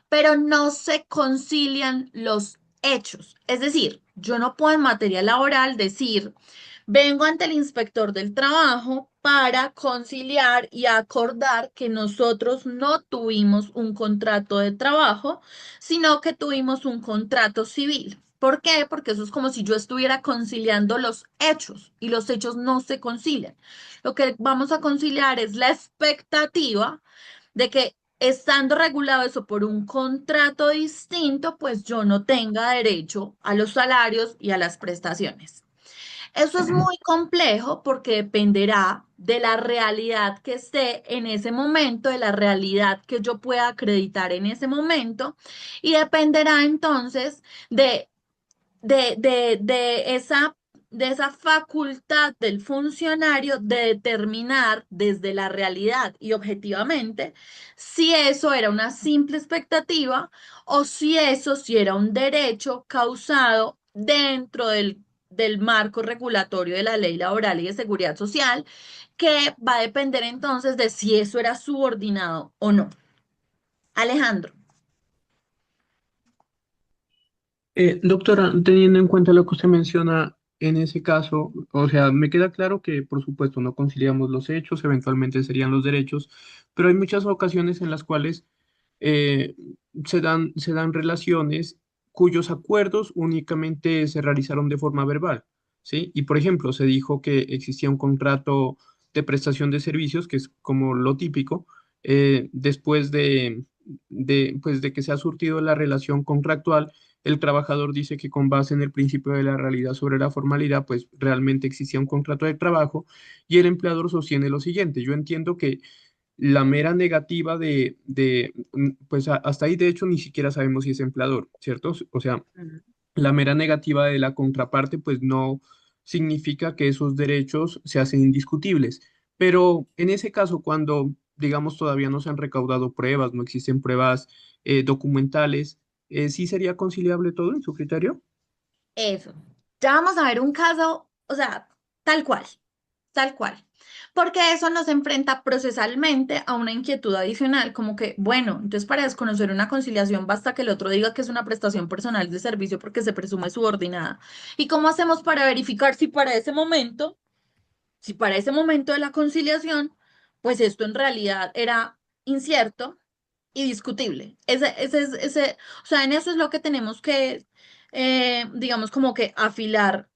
pero no se concilian los hechos. Es decir, yo no puedo en materia laboral decir, vengo ante el inspector del trabajo para conciliar y acordar que nosotros no tuvimos un contrato de trabajo, sino que tuvimos un contrato civil. ¿Por qué? Porque eso es como si yo estuviera conciliando los hechos y los hechos no se concilian. Lo que vamos a conciliar es la expectativa de que estando regulado eso por un contrato distinto, pues yo no tenga derecho a los salarios y a las prestaciones. Eso es muy complejo porque dependerá de la realidad que esté en ese momento, de la realidad que yo pueda acreditar en ese momento y dependerá entonces de esa facultad del funcionario de determinar desde la realidad y objetivamente si eso era una simple expectativa o si eso sí era un derecho causado dentro del marco regulatorio de la ley laboral y de seguridad social, que va a depender entonces de si eso era subordinado o no. Alejandro. Doctora, teniendo en cuenta lo que usted menciona en ese caso, o sea, me queda claro que por supuesto no conciliamos los hechos, eventualmente serían los derechos, pero hay muchas ocasiones en las cuales eh, se dan relaciones cuyos acuerdos únicamente se realizaron de forma verbal, ¿sí? Y por ejemplo, se dijo que existía un contrato de prestación de servicios, que es como lo típico, después pues, de que se ha surtido la relación contractual. El trabajador dice que con base en el principio de la realidad sobre la formalidad, pues realmente existía un contrato de trabajo y el empleador sostiene lo siguiente. Yo entiendo que la mera negativa pues hasta ahí de hecho ni siquiera sabemos si es empleador, ¿cierto? O sea, la mera negativa de la contraparte pues no significa que esos derechos se hacen indiscutibles. Pero en ese caso, cuando digamos todavía no se han recaudado pruebas, no existen pruebas documentales, ¿sí sería conciliable todo en su criterio? Eso. Ya vamos a ver un caso, o sea, tal cual, tal cual. Porque eso nos enfrenta procesalmente a una inquietud adicional, como que, bueno, entonces para desconocer una conciliación basta que el otro diga que es una prestación personal de servicio porque se presume subordinada. ¿Y cómo hacemos para verificar si para ese momento de la conciliación, pues esto en realidad era incierto y discutible? O sea, en eso es lo que tenemos que, digamos, como que afilar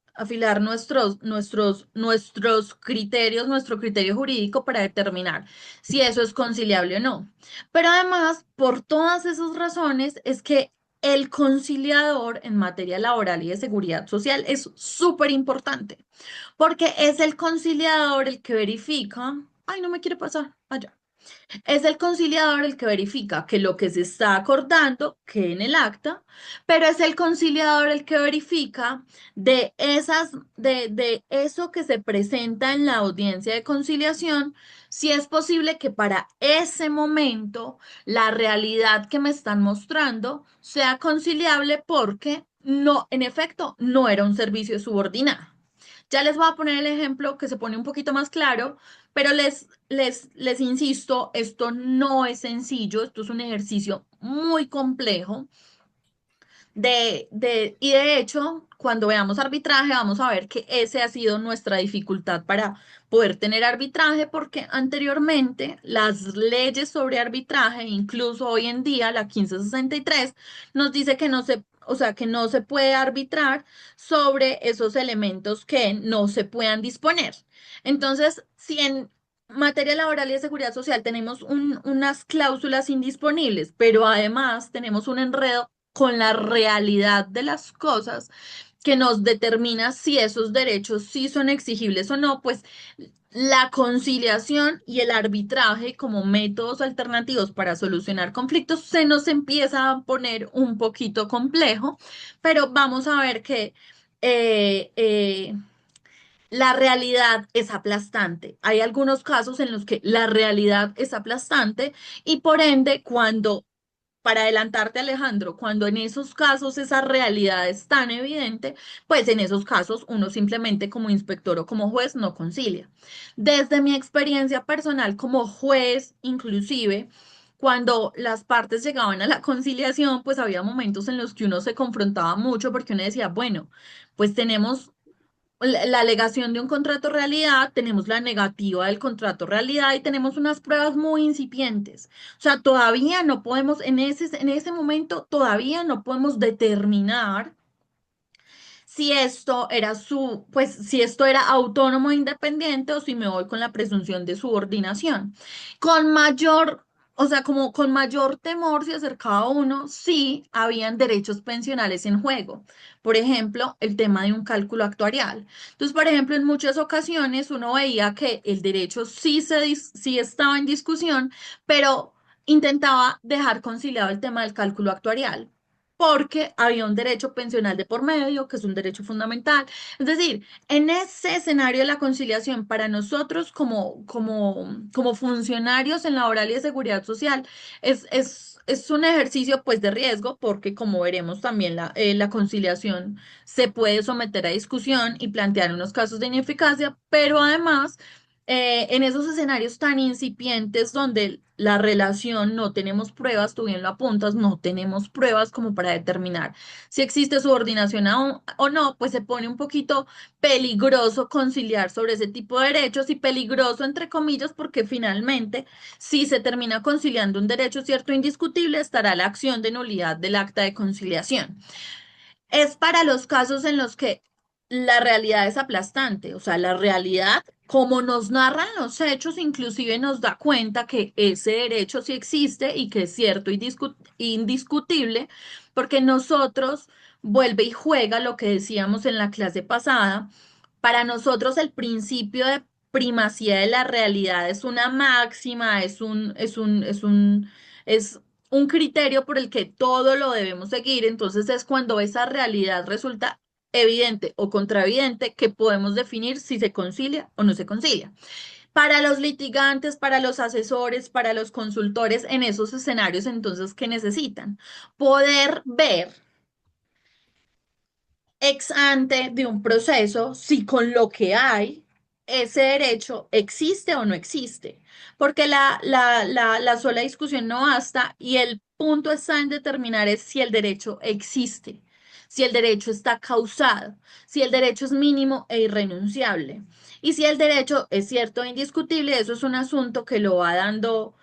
nuestros criterios, nuestro criterio jurídico para determinar si eso es conciliable o no. Pero además, por todas esas razones, es que el conciliador en materia laboral y de seguridad social es súper importante, porque es el conciliador el que verifica, ay, no me quiere pasar allá. Es el conciliador el que verifica que lo que se está acordando quede en el acta, pero es el conciliador el que verifica de eso que se presenta en la audiencia de conciliación, si es posible que para ese momento la realidad que me están mostrando sea conciliable porque no, en efecto, no era un servicio subordinado. Ya les voy a poner el ejemplo que se pone un poquito más claro, pero les insisto, esto no es sencillo, esto es un ejercicio muy complejo. Y de hecho, cuando veamos arbitraje, vamos a ver que ese ha sido nuestra dificultad para poder tener arbitraje, porque anteriormente las leyes sobre arbitraje, incluso hoy en día la 1563, nos dice que no se, o sea, que no se puede arbitrar sobre esos elementos que no se puedan disponer. Entonces, si en materia laboral y de seguridad social tenemos unas cláusulas indisponibles, pero además tenemos un enredo con la realidad de las cosas que nos determina si esos derechos sí son exigibles o no, pues la conciliación y el arbitraje como métodos alternativos para solucionar conflictos se nos empieza a poner un poquito complejo, pero vamos a ver que eh, eh, la realidad es aplastante. Hay algunos casos en los que la realidad es aplastante y por ende, para adelantarte, Alejandro, cuando en esos casos esa realidad es tan evidente, pues en esos casos uno simplemente como inspector o como juez no concilia. Desde mi experiencia personal como juez, inclusive, cuando las partes llegaban a la conciliación, pues había momentos en los que uno se confrontaba mucho porque uno decía, bueno, pues tenemos la alegación de un contrato realidad, tenemos la negativa del contrato realidad y tenemos unas pruebas muy incipientes. O sea, todavía no podemos, en ese momento, todavía no podemos determinar si esto era pues si esto era autónomo e independiente o si me voy con la presunción de subordinación. Con mayor, o sea, como con mayor temor se acercaba uno, sí habían derechos pensionales en juego. Por ejemplo, el tema de un cálculo actuarial. Entonces, por ejemplo, en muchas ocasiones uno veía que el derecho sí estaba en discusión, pero intentaba dejar conciliado el tema del cálculo actuarial porque había un derecho pensional de por medio, que es un derecho fundamental. Es decir, en ese escenario de la conciliación, para nosotros como funcionarios en la oral y de seguridad social, es un ejercicio pues de riesgo, porque como veremos también la conciliación se puede someter a discusión y plantear unos casos de ineficacia, pero además en esos escenarios tan incipientes donde la relación no tenemos pruebas, tú bien lo apuntas, no tenemos pruebas como para determinar si existe subordinación o no, pues se pone un poquito peligroso conciliar sobre ese tipo de derechos y peligroso entre comillas porque finalmente si se termina conciliando un derecho cierto e indiscutible estará la acción de nulidad del acta de conciliación. Es para los casos en los que la realidad es aplastante, o sea, la realidad, como nos narran los hechos, inclusive nos da cuenta que ese derecho sí existe y que es cierto y indiscutible, porque nosotros vuelve y juega lo que decíamos en la clase pasada. Para nosotros el principio de primacía de la realidad es una máxima, es un criterio por el que todo lo debemos seguir, entonces es cuando esa realidad resulta evidente o contraevidente que podemos definir si se concilia o no se concilia. Para los litigantes, para los asesores, para los consultores en esos escenarios, entonces, ¿qué necesitan? Poder ver ex ante de un proceso si con lo que hay ese derecho existe o no existe, porque la sola discusión no basta y el punto está en determinar es si el derecho existe, si el derecho está causado, si el derecho es mínimo e irrenunciable y si el derecho es cierto e indiscutible, eso es un asunto que lo va dando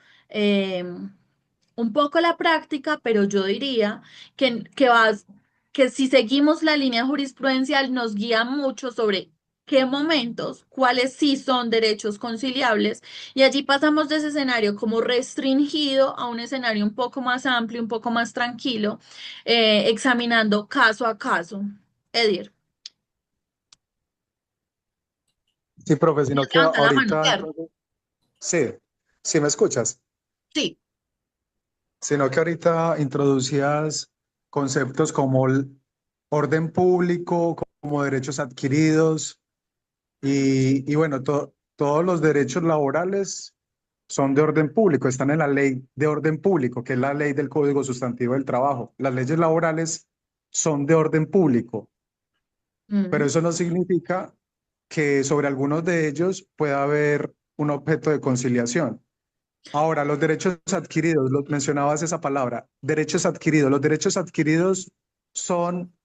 un poco la práctica, pero yo diría que si seguimos la línea jurisprudencial nos guía mucho sobre qué momentos, cuáles sí son derechos conciliables, y allí pasamos de ese escenario como restringido a un escenario un poco más amplio, un poco más tranquilo, examinando caso a caso. Edir, Sí, profe, voy sino a que levantar la mano, ahorita, ¿cierto? sí, ¿Sí me escuchas? Sí. Sino que ahorita introducías conceptos como el orden público, como derechos adquiridos y bueno, todos los derechos laborales son de orden público, están en la ley de orden público, que es la ley del Código Sustantivo del Trabajo. Las leyes laborales son de orden público, pero Mm. eso no significa que sobre algunos de ellos pueda haber un objeto de conciliación. Ahora, los derechos adquiridos, mencionabas esa palabra, derechos adquiridos. Los derechos adquiridos son,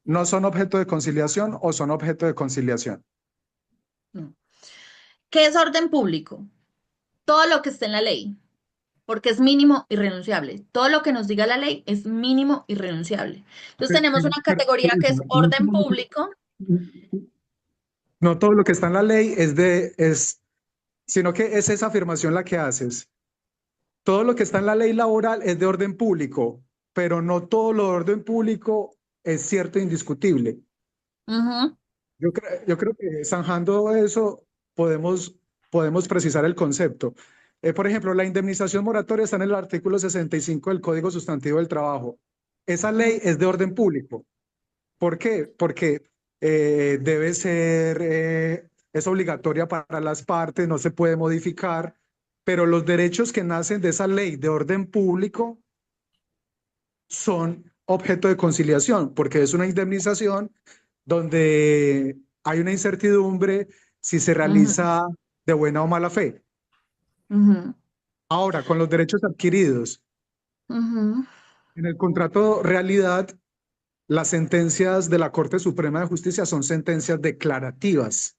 no son objeto de conciliación o son objeto de conciliación. No. ¿Qué es orden público? Todo lo que esté en la ley, porque es mínimo y renunciable. Todo lo que nos diga la ley es mínimo y renunciable. Entonces tenemos una categoría que es No orden público. no todo lo que está en la ley sino que es esa afirmación la que haces. Todo lo que está en la ley laboral es de orden público, pero no todo lo de orden público es cierto e indiscutible. Ujú, Yo creo que zanjando eso podemos precisar el concepto. Por ejemplo, la indemnización moratoria está en el artículo 65 del Código Sustantivo del Trabajo. Esa ujú, ley es de orden público. ¿Por qué? Porque debe ser, es obligatoria para las partes, no se puede modificar, pero los derechos que nacen de esa ley de orden público son objeto de conciliación, porque es una indemnización donde hay una incertidumbre si se ujú, realiza de buena o mala fe. ujú, Ahora, con los derechos adquiridos, ujú, en el contrato realidad, las sentencias de la Corte Suprema de Justicia son sentencias declarativas.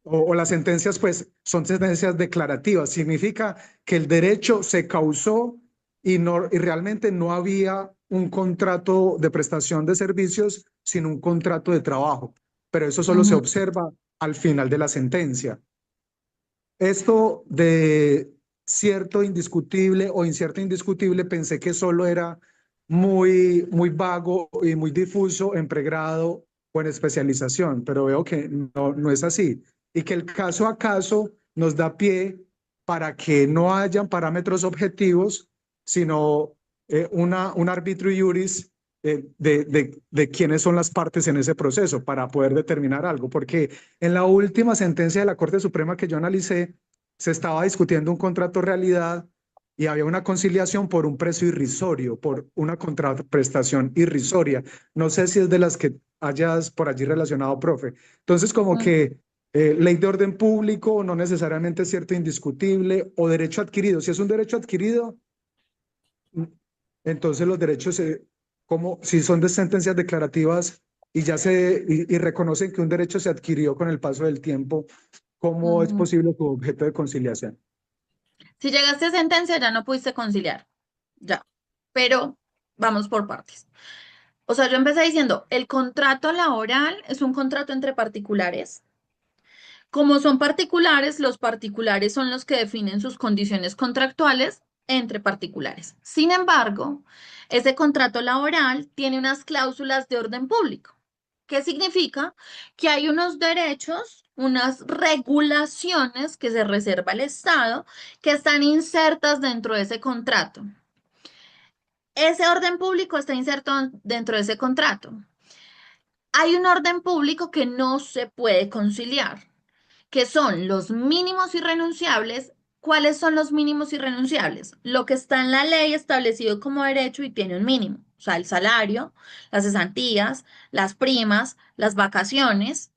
O las sentencias, pues, son sentencias declarativas. Significa que el derecho se causó y realmente no había un contrato de prestación de servicios, sino un contrato de trabajo. Pero eso solo se ujú, observa al final de la sentencia. Esto de cierto indiscutible o incierto indiscutible, pensé que solo era muy vago y muy difuso en pregrado o en especialización, pero veo que no es así. Y que el caso a caso nos da pie para que no hayan parámetros objetivos, sino un arbitrio iuris de quiénes son las partes en ese proceso para poder determinar algo. Porque en la última sentencia de la Corte Suprema que yo analicé, se estaba discutiendo un contrato realidad y había una conciliación por un precio irrisorio, por una contraprestación irrisoria. No sé si es de las que hayas por allí relacionado, profe. Entonces, como ujú. que ley de orden público, no necesariamente es cierto indiscutible, o derecho adquirido. Si es un derecho adquirido, entonces los derechos, como si son de sentencias declarativas y reconocen que un derecho se adquirió con el paso del tiempo, ¿cómo es Ujú. posible su objeto de conciliación? Si llegaste a sentencia, ya no pudiste conciliar. Ya. Pero vamos por partes. O sea, yo empecé diciendo, el contrato laboral es un contrato entre particulares. Como son particulares, los particulares son los que definen sus condiciones contractuales entre particulares. Sin embargo, ese contrato laboral tiene unas cláusulas de orden público. ¿Qué significa? Que hay unos derechos, unas regulaciones que se reserva el Estado que están insertas dentro de ese contrato. Ese orden público está inserto dentro de ese contrato. Hay un orden público que no se puede conciliar, que son los mínimos irrenunciables. ¿Cuáles son los mínimos irrenunciables? Lo que está en la ley establecido como derecho y tiene un mínimo, o sea, el salario, las cesantías, las primas, las vacaciones.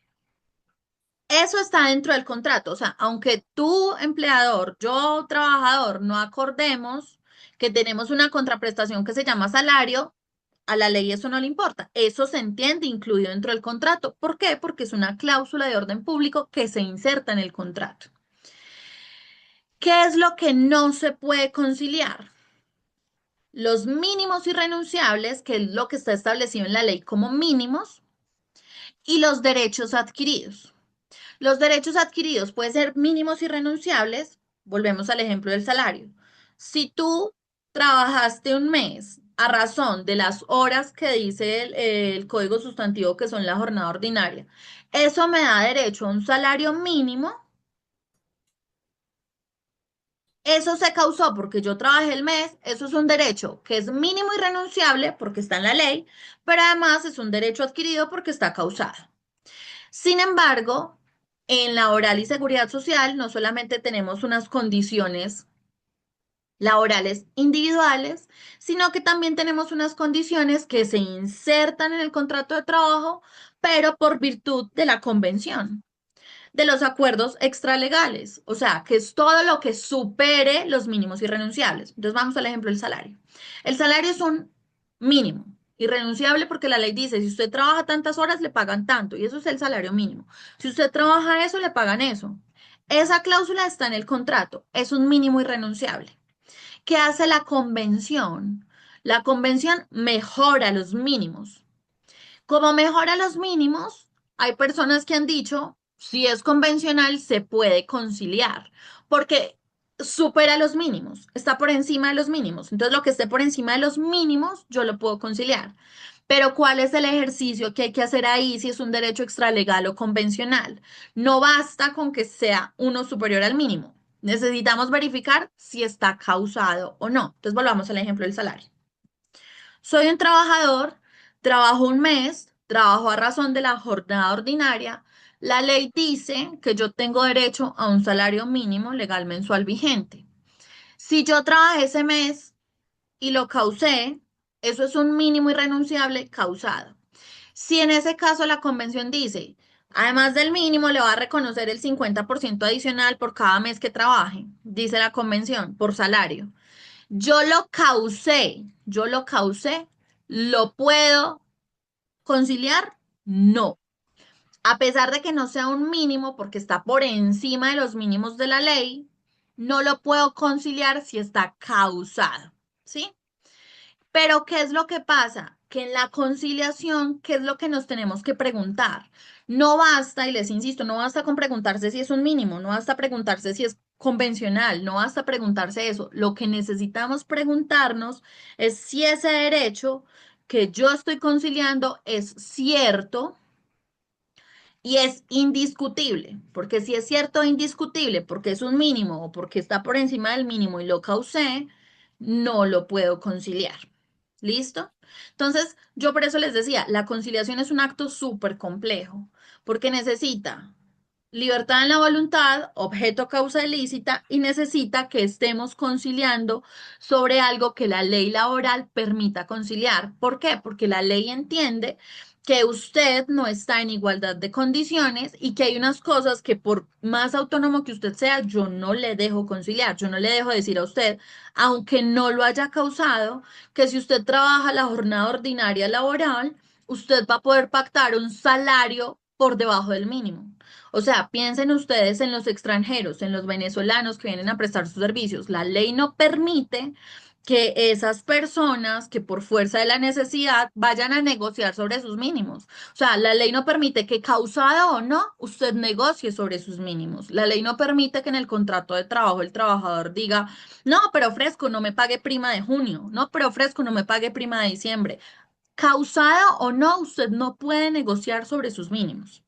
Eso está dentro del contrato, o sea, aunque tú, empleador, yo, trabajador, no acordemos que tenemos una contraprestación que se llama salario, a la ley eso no le importa. Eso se entiende incluido dentro del contrato. ¿Por qué? Porque es una cláusula de orden público que se inserta en el contrato. ¿Qué es lo que no se puede conciliar? Los mínimos irrenunciables, que es lo que está establecido en la ley como mínimos, y los derechos adquiridos. Los derechos adquiridos pueden ser mínimos irrenunciables. Volvemos al ejemplo del salario. Si tú trabajaste un mes a razón de las horas que dice el código sustantivo que son la jornada ordinaria, eso me da derecho a un salario mínimo Eso se causó porque yo trabajé el mes, eso es un derecho que es mínimo y renunciable porque está en la ley, pero además es un derecho adquirido porque está causado. Sin embargo, en laboral y seguridad social no solamente tenemos unas condiciones laborales individuales, sino que también tenemos unas condiciones que se insertan en el contrato de trabajo, pero por virtud de la convención, de los acuerdos extralegales, o sea, que es todo lo que supere los mínimos irrenunciables. Entonces vamos al ejemplo del salario. El salario es un mínimo irrenunciable porque la ley dice, si usted trabaja tantas horas, le pagan tanto, y eso es el salario mínimo. Si usted trabaja eso, le pagan eso. Esa cláusula está en el contrato, es un mínimo irrenunciable. ¿Qué hace la convención? La convención mejora los mínimos. Como mejora los mínimos, hay personas que han dicho, si es convencional, se puede conciliar, porque supera los mínimos, está por encima de los mínimos. Entonces, lo que esté por encima de los mínimos, yo lo puedo conciliar. Pero ¿cuál es el ejercicio que hay que hacer ahí si es un derecho extralegal o convencional? No basta con que sea uno superior al mínimo. Necesitamos verificar si está causado o no. Entonces, volvamos al ejemplo del salario. Soy un trabajador, trabajo un mes, trabajo a razón de la jornada ordinaria. La ley dice que yo tengo derecho a un salario mínimo legal mensual vigente. Si yo trabajé ese mes y lo causé, eso es un mínimo irrenunciable causado. Si en ese caso la convención dice, además del mínimo, le va a reconocer el 50% adicional por cada mes que trabaje, dice la convención, por salario. Yo lo causé, ¿lo puedo conciliar? No. A pesar de que no sea un mínimo, porque está por encima de los mínimos de la ley, no lo puedo conciliar si está causado, ¿sí? Pero ¿qué es lo que pasa? Que en la conciliación, ¿qué es lo que nos tenemos que preguntar? No basta, y les insisto, no basta con preguntarse si es un mínimo, no basta preguntarse si es convencional, no basta preguntarse eso. Lo que necesitamos preguntarnos es si ese derecho que yo estoy conciliando es cierto y es indiscutible, porque si es cierto e indiscutible, porque es un mínimo o porque está por encima del mínimo y lo causé, no lo puedo conciliar. ¿Listo? Entonces, yo por eso les decía, la conciliación es un acto súper complejo, porque necesita libertad en la voluntad, objeto causa ilícita, y necesita que estemos conciliando sobre algo que la ley laboral permita conciliar. ¿Por qué? Porque la ley entiende que usted no está en igualdad de condiciones y que hay unas cosas que por más autónomo que usted sea, yo no le dejo conciliar, yo no le dejo decir a usted, aunque no lo haya causado, que si usted trabaja la jornada ordinaria laboral, usted va a poder pactar un salario por debajo del mínimo. O sea, piensen ustedes en los extranjeros, en los venezolanos que vienen a prestar sus servicios. La ley no permite que esas personas que por fuerza de la necesidad vayan a negociar sobre sus mínimos. O sea, la ley no permite que causado o no, usted negocie sobre sus mínimos. La ley no permite que en el contrato de trabajo el trabajador diga, no, pero ofrezco, no me pague prima de junio, no, pero ofrezco, no me pague prima de diciembre. Causado o no, usted no puede negociar sobre sus mínimos.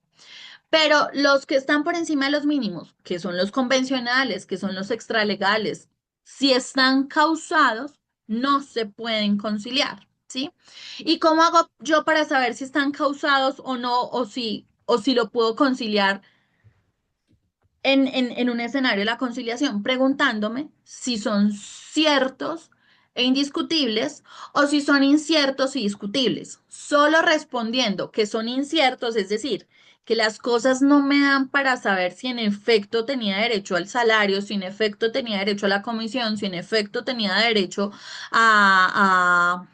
Pero los que están por encima de los mínimos, que son los convencionales, que son los extralegales, si están causados, no se pueden conciliar, ¿sí? ¿Y cómo hago yo para saber si están causados o no, o si lo puedo conciliar en un escenario de la conciliación? Preguntándome si son ciertos e indiscutibles o si son inciertos y discutibles. Solo respondiendo que son inciertos, es decir, que las cosas no me dan para saber si en efecto tenía derecho al salario, si en efecto tenía derecho a la comisión, si en efecto tenía derecho a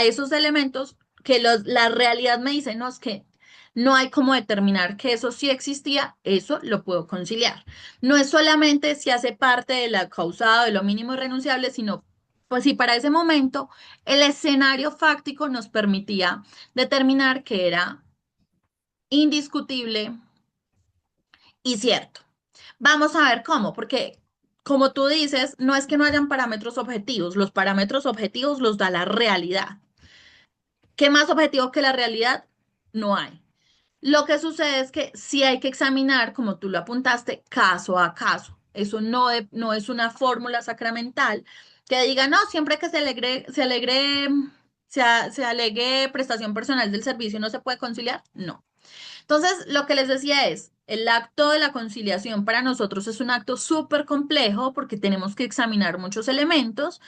esos elementos que la realidad me dice, no, es que no hay cómo determinar que eso sí existía, eso lo puedo conciliar. No es solamente si hace parte de la causada de lo mínimo irrenunciable, sino pues si para ese momento el escenario fáctico nos permitía determinar que era indiscutible y cierto. Vamos a ver cómo, porque como tú dices, no es que no hayan parámetros objetivos, los parámetros objetivos los da la realidad. ¿Qué más objetivo que la realidad? No hay. Lo que sucede es que sí hay que examinar, como tú lo apuntaste, caso a caso. eso no es una fórmula sacramental que diga, no, siempre que se alegue prestación personal del servicio no se puede conciliar. No. Entonces, lo que les decía es, el acto de la conciliación para nosotros es un acto súper complejo porque tenemos que examinar muchos elementos,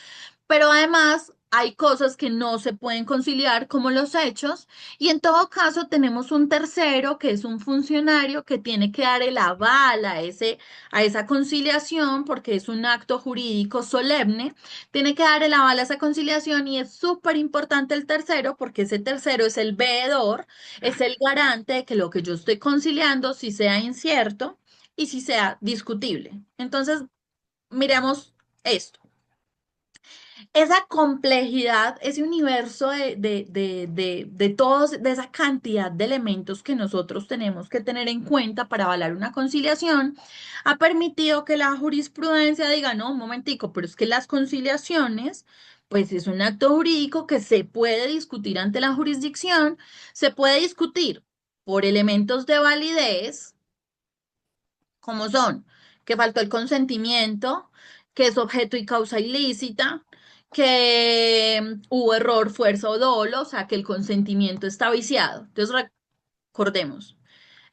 pero además hay cosas que no se pueden conciliar como los hechos y en todo caso tenemos un tercero que es un funcionario que tiene que dar el aval a esa conciliación porque es un acto jurídico solemne, tiene que dar el aval a esa conciliación y es súper importante el tercero porque ese tercero es el veedor, es el garante de que lo que yo estoy conciliando si sea incierto y si sea discutible. Entonces, miremos esto. Esa complejidad, ese universo de todos, de esa cantidad de elementos que nosotros tenemos que tener en cuenta para avalar una conciliación, ha permitido que la jurisprudencia diga, no, un momentico, pero es que las conciliaciones, pues es un acto jurídico que se puede discutir ante la jurisdicción, se puede discutir por elementos de validez como son que faltó el consentimiento, que es objeto y causa ilícita, que hubo error, fuerza o dolo, o sea, que el consentimiento está viciado. Entonces, recordemos,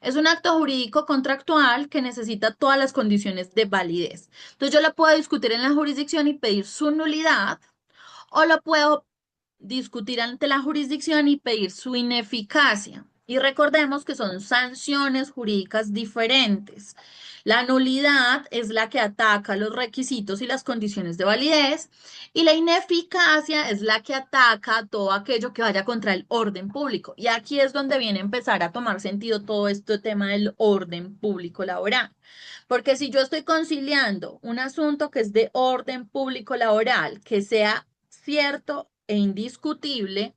es un acto jurídico contractual que necesita todas las condiciones de validez. Entonces, yo lo puedo discutir en la jurisdicción y pedir su nulidad, o lo puedo discutir ante la jurisdicción y pedir su ineficacia. Y recordemos que son sanciones jurídicas diferentes. La nulidad es la que ataca los requisitos y las condiciones de validez y la ineficacia es la que ataca todo aquello que vaya contra el orden público. Y aquí es donde viene a empezar a tomar sentido todo este tema del orden público laboral. Porque si yo estoy conciliando un asunto que es de orden público laboral, que sea cierto e indiscutible,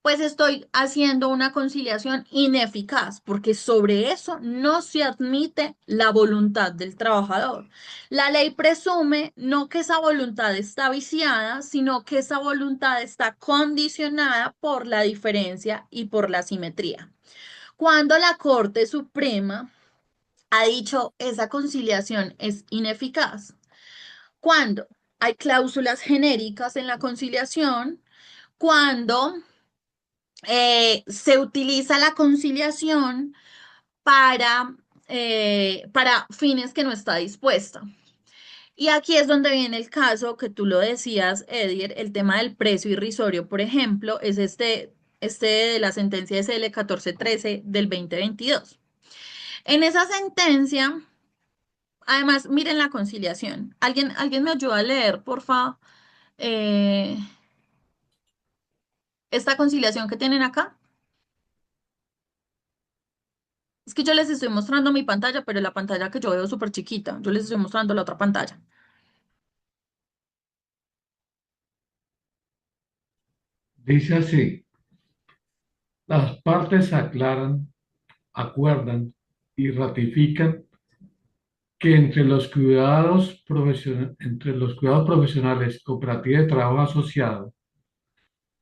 pues estoy haciendo una conciliación ineficaz, porque sobre eso no se admite la voluntad del trabajador. La ley presume no que esa voluntad está viciada, sino que esa voluntad está condicionada por la diferencia y por la simetría. Cuando la Corte Suprema ha dicho esa conciliación es ineficaz, cuando hay cláusulas genéricas en la conciliación, cuando se utiliza la conciliación para fines que no está dispuesta. Y aquí es donde viene el caso que tú lo decías, Edier, el tema del precio irrisorio, por ejemplo, es este de la sentencia SL 1413 del 2022. En esa sentencia, además, miren la conciliación. ¿Alguien me ayuda a leer, porfa, eh, esta conciliación que tienen acá? Es que yo les estoy mostrando mi pantalla, pero la pantalla que yo veo es súper chiquita. Yo les estoy mostrando la otra pantalla. Dice así, las partes aclaran, acuerdan y ratifican que entre los cuidados profesionales, cooperativa de trabajo asociado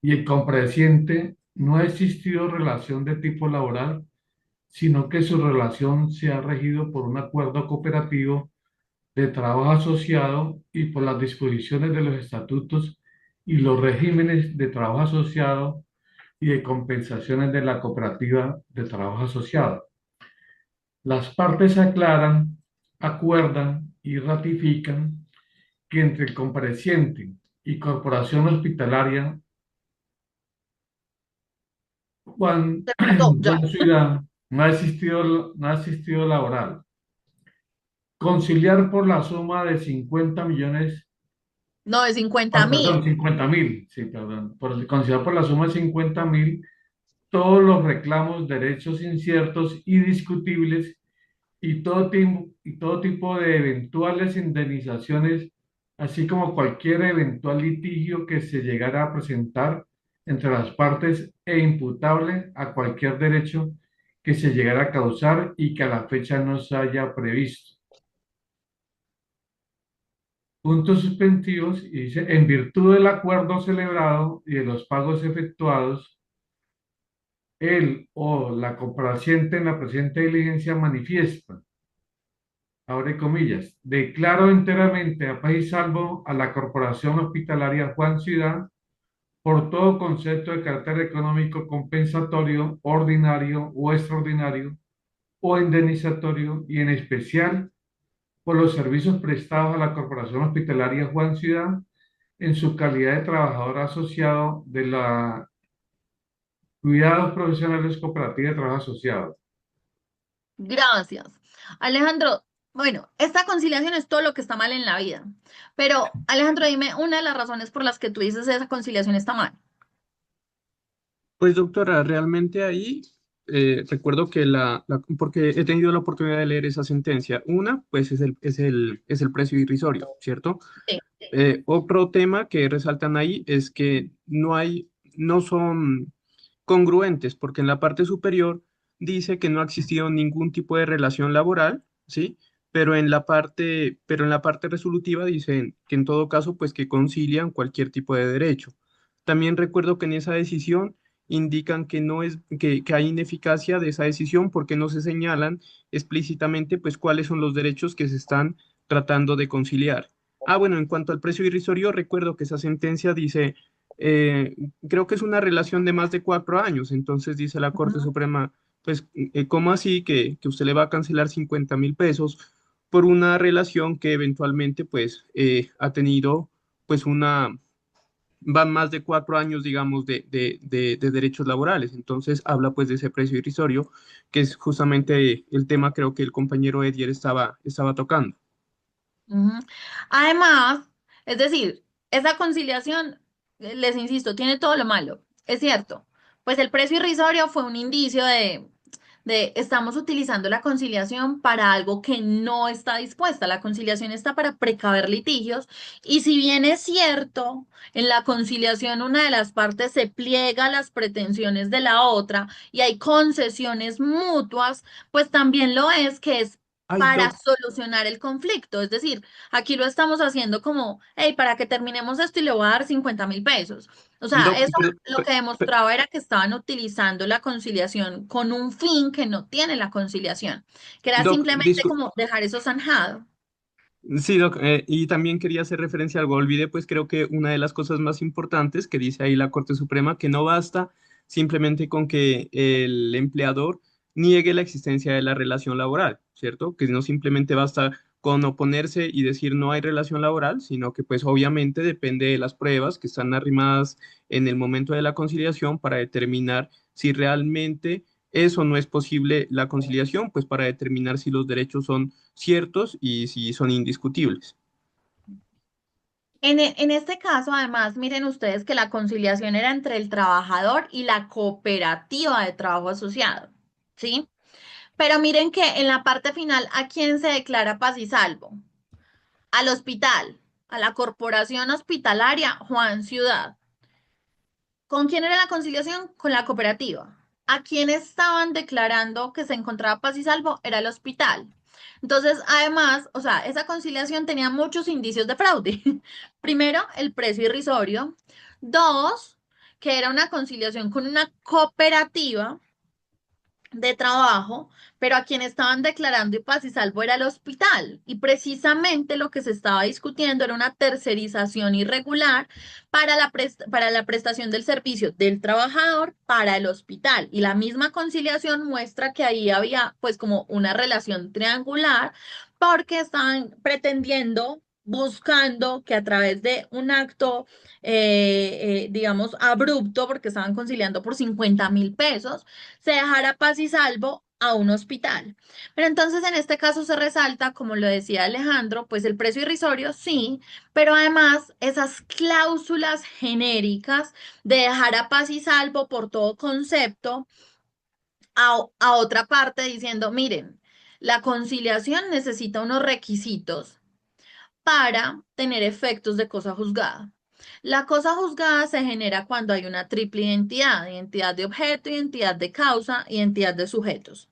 y el compareciente no ha existido relación de tipo laboral, sino que su relación se ha regido por un acuerdo cooperativo de trabajo asociado y por las disposiciones de los estatutos y los regímenes de trabajo asociado y de compensaciones de la cooperativa de trabajo asociado. Las partes aclaran, acuerdan y ratifican que entre el compareciente y corporación hospitalaria Juan, Se cortó, ya. Juan Ciudad no ha existido laboral. Conciliar por la suma de 50 millones, No, de 50.000. perdón, 50.000, sí, perdón, conciliar por la suma de 50.000 todos los reclamos, derechos inciertos y discutibles y todo tipo de eventuales indemnizaciones, así como cualquier eventual litigio que se llegara a presentar entre las partes e imputable a cualquier derecho que se llegara a causar y que a la fecha no se haya previsto. Puntos suspensivos y dice, en virtud del acuerdo celebrado y de los pagos efectuados, él o la complaciente en la presente diligencia manifiesta abre comillas, declaro enteramente a paz y salvo a la Corporación Hospitalaria Juan Ciudad por todo concepto de carácter económico compensatorio, ordinario o extraordinario o indemnizatorio y en especial por los servicios prestados a la Corporación Hospitalaria Juan Ciudad en su calidad de trabajador asociado de la Cuidados Profesionales Cooperativa de Trabajo Asociado. Gracias. Alejandro, bueno, esta conciliación es todo lo que está mal en la vida. Pero, Alejandro, dime una de las razones por las que tú dices esa conciliación está mal. Pues doctora, realmente ahí recuerdo que porque he tenido la oportunidad de leer esa sentencia. Una, pues es el precio irrisorio, ¿cierto? Sí. Otro tema que resaltan ahí es que no son congruentes, porque en la parte superior dice que no ha existido ningún tipo de relación laboral, ¿sí? Pero en la parte resolutiva dicen que en todo caso, pues que concilian cualquier tipo de derecho. También recuerdo que en esa decisión indican que hay ineficacia de esa decisión porque no se señalan explícitamente, pues, cuáles son los derechos que se están tratando de conciliar. Ah, bueno, en cuanto al precio irrisorio, recuerdo que esa sentencia dice, eh, creo que es una relación de más de 4 años, entonces dice la Corte Ujú. Suprema, pues, ¿cómo así que usted le va a cancelar 50.000 pesos por una relación que eventualmente, pues, ha tenido, pues, van más de 4 años, digamos, de derechos laborales? Entonces habla, pues, de ese precio irrisorio, que es justamente el tema, creo que el compañero Edier estaba tocando. Ujú. Además, es decir, esa conciliación, les insisto, tiene todo lo malo. Es cierto, pues el precio irrisorio fue un indicio de estamos utilizando la conciliación para algo que no está dispuesta. La conciliación está para precaver litigios y si bien es cierto, en la conciliación una de las partes se pliega a las pretensiones de la otra y hay concesiones mutuas, pues también lo es que es Ay, para Doc, solucionar el conflicto. Es decir, aquí lo estamos haciendo como, hey, para que terminemos esto y le voy a dar 50.000 pesos. O sea, Doc, eso lo que demostraba era que estaban utilizando la conciliación con un fin que no tiene la conciliación, que era Doc, simplemente como dejar eso zanjado. sí, Doc, y también quería hacer referencia a algo. Olvidé, pues creo que una de las cosas más importantes que dice ahí la Corte Suprema, que no basta simplemente con que el empleador niegue la existencia de la relación laboral, ¿cierto? Que no simplemente basta con oponerse y decir no hay relación laboral, sino que pues obviamente depende de las pruebas que están arrimadas en el momento de la conciliación para determinar si realmente eso no es posible la conciliación, pues para determinar si los derechos son ciertos y si son indiscutibles. En este caso, además, miren ustedes que la conciliación era entre el trabajador y la cooperativa de trabajo asociado, ¿sí? Pero miren que en la parte final, ¿a quién se declara paz y salvo? Al hospital, a la corporación hospitalaria Juan Ciudad. ¿Con quién era la conciliación? Con la cooperativa. ¿A quién estaban declarando que se encontraba paz y salvo? Era el hospital. Entonces, además, o sea, esa conciliación tenía muchos indicios de fraude. Primero, el precio irrisorio. Dos, que era una conciliación con una cooperativa de trabajo, pero a quien estaban declarando y paz y salvo era el hospital. Y precisamente lo que se estaba discutiendo era una tercerización irregular para la prestación del servicio del trabajador para el hospital. Y la misma conciliación muestra que ahí había pues como una relación triangular porque estaban pretendiendo buscando que a través de un acto, digamos, abrupto, porque estaban conciliando por 50.000 pesos, se dejara paz y salvo a un hospital. Pero entonces en este caso se resalta, como lo decía Alejandro, pues el precio irrisorio, sí, pero además esas cláusulas genéricas de dejar a paz y salvo por todo concepto a otra parte diciendo, miren, la conciliación necesita unos requisitos para tener efectos de cosa juzgada. La cosa juzgada se genera cuando hay una triple identidad, identidad de objeto, identidad de causa, identidad de sujetos.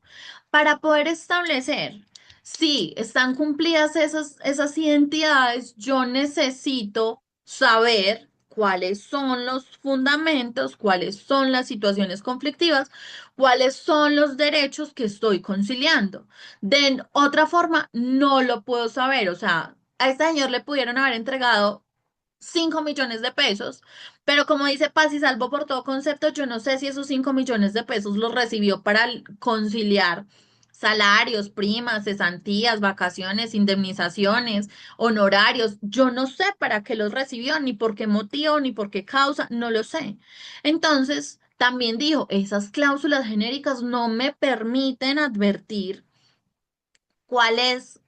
Para poder establecer si están cumplidas esas identidades, yo necesito saber cuáles son los fundamentos, cuáles son las situaciones conflictivas, cuáles son los derechos que estoy conciliando. De otra forma, no lo puedo saber. O sea, a este señor le pudieron haber entregado 5 millones de pesos, pero como dice Paz y Salvo por todo concepto, yo no sé si esos 5 millones de pesos los recibió para conciliar salarios, primas, cesantías, vacaciones, indemnizaciones, honorarios. Yo no sé para qué los recibió, ni por qué motivo, ni por qué causa, no lo sé. Entonces, también dijo, esas cláusulas genéricas no me permiten advertir cuál es,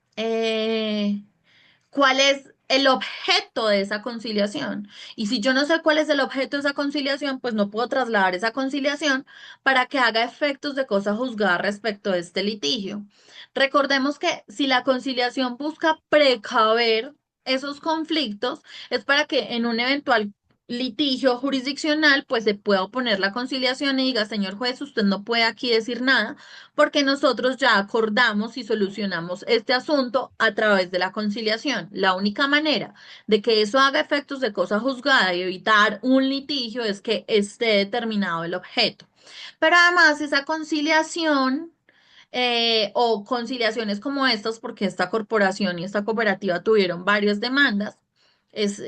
cuál es el objeto de esa conciliación. Y si yo no sé cuál es el objeto de esa conciliación, pues no puedo trasladar esa conciliación para que haga efectos de cosa juzgada respecto de este litigio. Recordemos que si la conciliación busca precaver esos conflictos, es para que en un eventual litigio jurisdiccional, pues se pueda oponer la conciliación y diga, señor juez, usted no puede aquí decir nada porque nosotros ya acordamos y solucionamos este asunto a través de la conciliación. La única manera de que eso haga efectos de cosa juzgada y evitar un litigio es que esté determinado el objeto. Pero además esa conciliación o conciliaciones como estas, porque esta corporación y esta cooperativa tuvieron varias demandas, es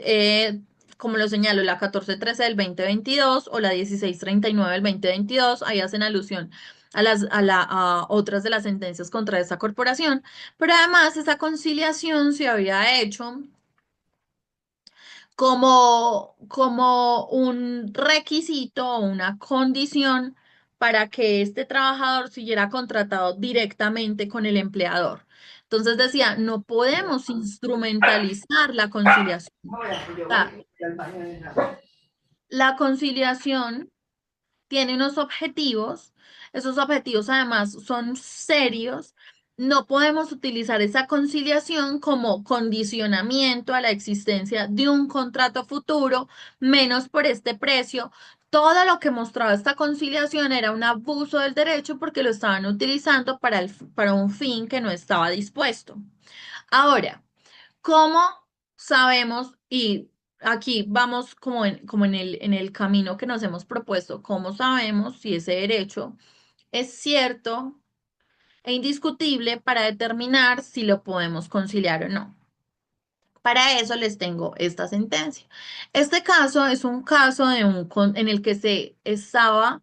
como lo señalo, la 1413 del 2022 o la 1639 del 2022, ahí hacen alusión a otras de las sentencias contra esta corporación, pero además esa conciliación se había hecho como un requisito o una condición para que este trabajador siguiera contratado directamente con el empleador. Entonces decía, no podemos instrumentalizar la conciliación. O sea, la conciliación tiene unos objetivos, esos objetivos además son serios. No podemos utilizar esa conciliación como condicionamiento a la existencia de un contrato futuro, menos por este precio. Todo lo que mostraba esta conciliación era un abuso del derecho porque lo estaban utilizando para un fin que no estaba dispuesto. Ahora, ¿cómo sabemos? Y aquí vamos como en el camino que nos hemos propuesto. ¿Cómo sabemos si ese derecho es cierto e indiscutible para determinar si lo podemos conciliar o no? Para eso les tengo esta sentencia. Este caso es un caso en el que se estaba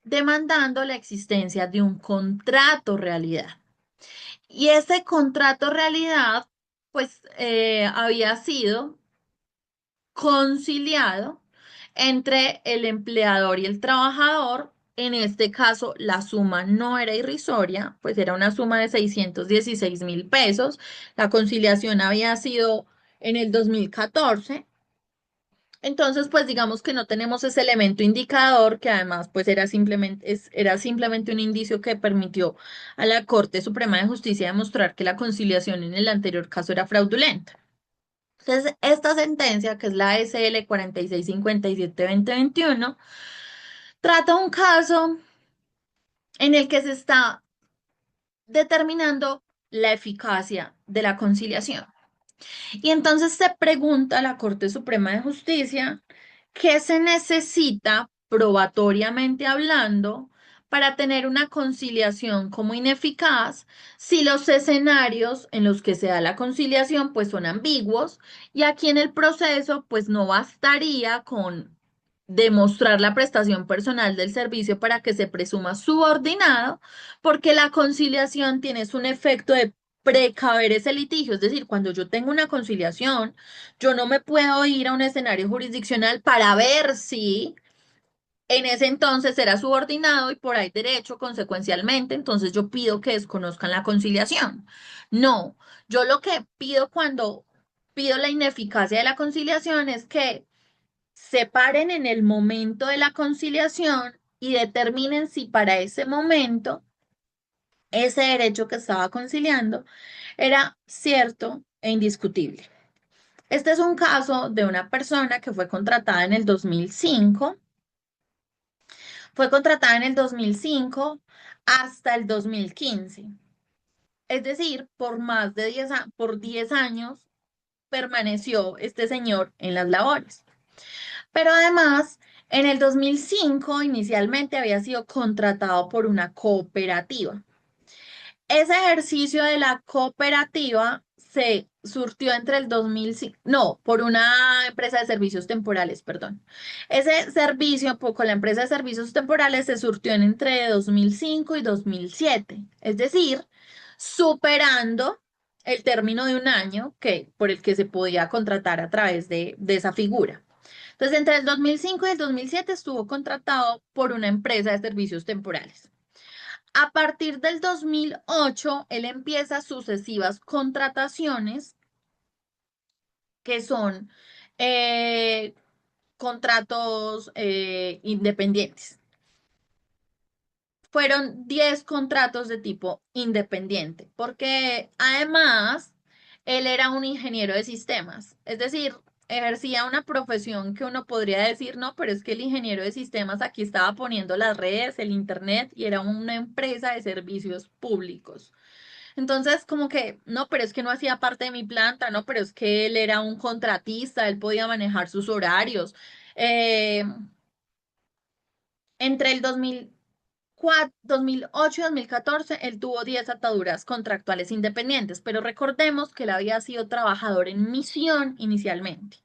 demandando la existencia de un contrato realidad. Y ese contrato realidad, pues, había sido conciliado entre el empleador y el trabajador. En este caso, la suma no era irrisoria, pues era una suma de 616.000 pesos. La conciliación había sido en el 2014. Entonces, pues digamos que no tenemos ese elemento indicador que además pues era simplemente un indicio que permitió a la Corte Suprema de Justicia demostrar que la conciliación en el anterior caso era fraudulenta. Entonces, esta sentencia, que es la SL 4657-2021, trata un caso en el que se está determinando la eficacia de la conciliación. Y entonces se pregunta a la Corte Suprema de Justicia qué se necesita probatoriamente hablando para tener una conciliación como ineficaz si los escenarios en los que se da la conciliación pues son ambiguos y aquí en el proceso pues no bastaría con demostrar la prestación personal del servicio para que se presuma subordinado porque la conciliación tiene un efecto de precaver ese litigio, es decir, cuando yo tengo una conciliación, yo no me puedo ir a un escenario jurisdiccional para ver si en ese entonces era subordinado y por ahí derecho consecuencialmente, entonces yo pido que desconozcan la conciliación. No, yo lo que pido cuando pido la ineficacia de la conciliación es que separen en el momento de la conciliación y determinen si para ese momento ese derecho que estaba conciliando era cierto e indiscutible. Este es un caso de una persona que fue contratada en el 2005. Fue contratada en el 2005 hasta el 2015. Es decir, por más de 10 años permaneció este señor en las labores. Pero además, en el 2005 inicialmente había sido contratado por una cooperativa. Ese ejercicio de la cooperativa se surtió entre el 2005, no, por una empresa de servicios temporales, perdón. Ese servicio con la empresa de servicios temporales se surtió entre 2005 y 2007, es decir, superando el término de un año por el que se podía contratar a través de esa figura. Entonces, entre el 2005 y el 2007 estuvo contratado por una empresa de servicios temporales. A partir del 2008, él empieza sucesivas contrataciones que son eh, contratos independientes. Fueron 10 contratos de tipo independiente, porque además él era un ingeniero de sistemas, es decir, ejercía una profesión que uno podría decir, no, pero es que el ingeniero de sistemas aquí estaba poniendo las redes, el internet y era una empresa de servicios públicos. Entonces, como que, no, pero es que no hacía parte de mi planta, no, pero es que él era un contratista, él podía manejar sus horarios. Eh, entre el 2008 y 2014, él tuvo 10 ataduras contractuales independientes, pero recordemos que él había sido trabajador en misión inicialmente.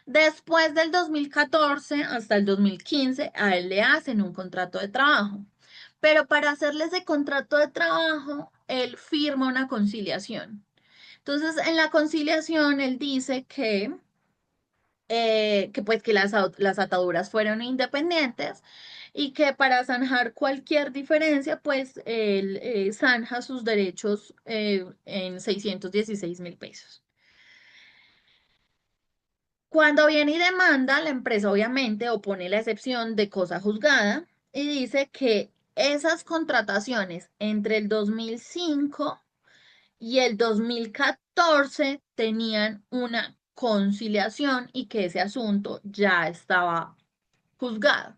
Después del 2014 hasta el 2015, a él le hacen un contrato de trabajo, pero para hacerle ese contrato de trabajo, él firma una conciliación. Entonces, en la conciliación, él dice que pues que las ataduras fueron independientes y que para zanjar cualquier diferencia, pues él zanja sus derechos en 616.000 pesos. Cuando viene y demanda, la empresa obviamente opone la excepción de cosa juzgada y dice que esas contrataciones entre el 2005 y el 2014 tenían una conciliación y que ese asunto ya estaba juzgado.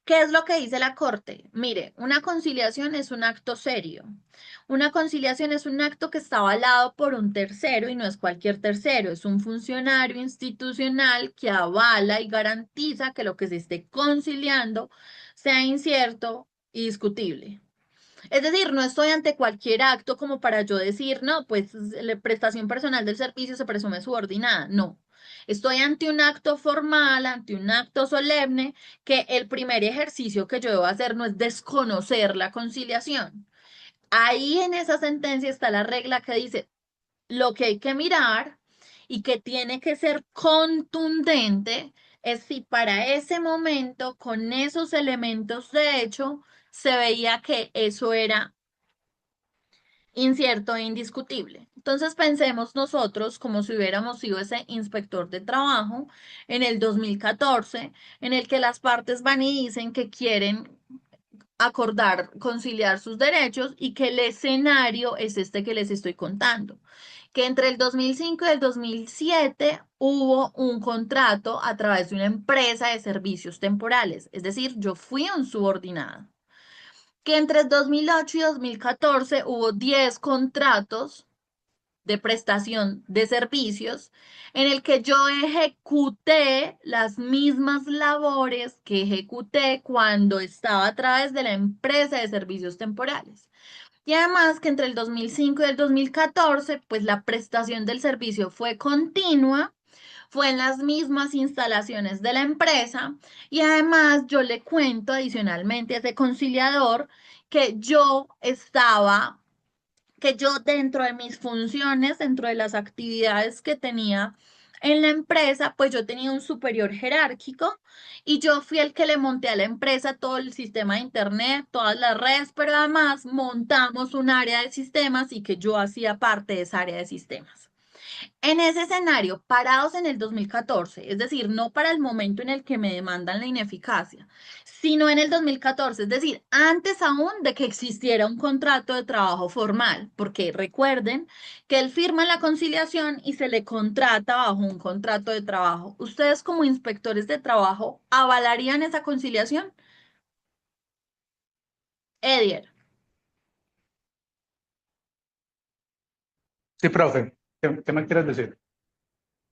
¿Qué es lo que dice la Corte? Mire, una conciliación es un acto serio. Una conciliación es un acto que está avalado por un tercero y no es cualquier tercero, es un funcionario institucional que avala y garantiza que lo que se esté conciliando sea incierto y discutible. Es decir, no estoy ante cualquier acto como para yo decir, no, pues la prestación personal del servicio se presume subordinada. No. Estoy ante un acto formal, ante un acto solemne, que el primer ejercicio que yo debo hacer no es desconocer la conciliación. Ahí en esa sentencia está la regla que dice lo que hay que mirar y que tiene que ser contundente es si para ese momento, con esos elementos de hecho, se veía que eso era incierto e indiscutible. Entonces pensemos nosotros como si hubiéramos sido ese inspector de trabajo en el 2014, en el que las partes van y dicen que quieren acordar, conciliar sus derechos y que el escenario es este que les estoy contando, que entre el 2005 y el 2007 hubo un contrato a través de una empresa de servicios temporales, es decir, yo fui un subordinado que entre 2008 y 2014 hubo 10 contratos de prestación de servicios en el que yo ejecuté las mismas labores que ejecuté cuando estaba a través de la empresa de servicios temporales. Y además que entre el 2005 y el 2014, pues la prestación del servicio fue continua, fue en las mismas instalaciones de la empresa y además yo le cuento adicionalmente a ese conciliador que yo dentro de mis funciones, dentro de las actividades que tenía en la empresa, pues yo tenía un superior jerárquico y yo fui el que le monté a la empresa todo el sistema de internet, todas las redes, pero además montamos un área de sistemas y que yo hacía parte de esa área de sistemas. En ese escenario, parados en el 2014, es decir, no para el momento en el que me demandan la ineficacia, sino en el 2014, es decir, antes aún de que existiera un contrato de trabajo formal, porque recuerden que él firma la conciliación y se le contrata bajo un contrato de trabajo. ¿Ustedes como inspectores de trabajo avalarían esa conciliación? Edier, Sí, profe, ¿qué me quieres decir?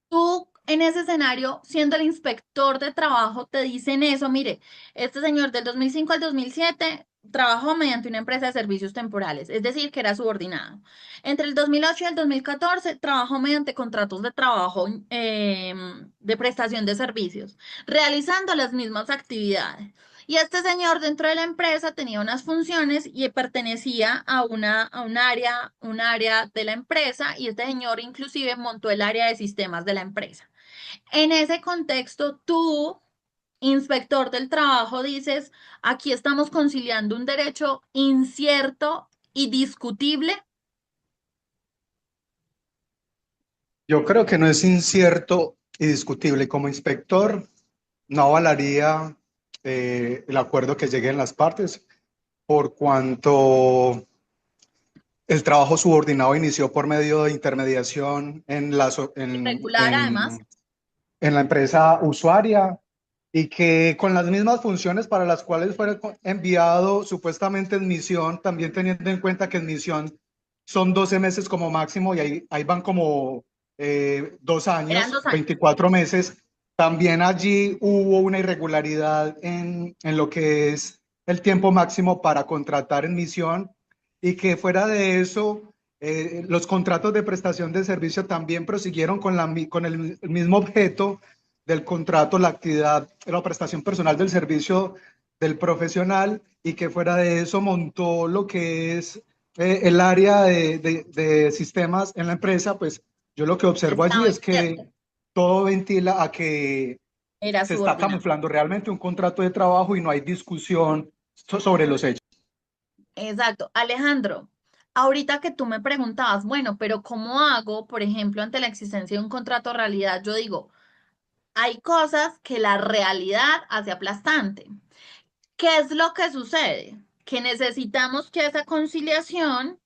tú en ese escenario, siendo el inspector de trabajo, te dicen eso, mire, este señor del 2005 al 2007 trabajó mediante una empresa de servicios temporales, es decir, que era subordinado. Entre el 2008 y el 2014 trabajó mediante contratos de trabajo de prestación de servicios, realizando las mismas actividades. Y este señor dentro de la empresa tenía unas funciones y pertenecía un área de la empresa, y este señor inclusive montó el área de sistemas de la empresa. En ese contexto, tú, inspector del trabajo, dices, aquí estamos conciliando un derecho incierto y discutible. Yo creo que no es incierto y discutible. Como inspector, no avalaría el acuerdo que lleguen las partes, por cuanto el trabajo subordinado inició por medio de intermediación Irregular, además. en la empresa usuaria, y que con las mismas funciones para las cuales fue enviado supuestamente en misión, también teniendo en cuenta que en misión son 12 meses como máximo, y ahí van como 2 Eran años, 2 años. 24 meses, también allí hubo una irregularidad en lo que es el tiempo máximo para contratar en misión, y que fuera de eso, los contratos de prestación de servicio también prosiguieron con el mismo objeto del contrato, la actividad, la prestación personal del servicio del profesional, y que fuera de eso montó lo que es el área de sistemas en la empresa. Pues yo lo que observo allí Estaba es que incierto. todo ventila a que Era se está subordinado. camuflando realmente un contrato de trabajo y no hay discusión sobre los hechos. Exacto. Alejandro, ahorita que tú me preguntabas, bueno, pero ¿cómo hago, por ejemplo, ante la existencia de un contrato realidad? Yo digo, hay cosas que la realidad hace aplastante. ¿Qué es lo que sucede? Que necesitamos que esa conciliación,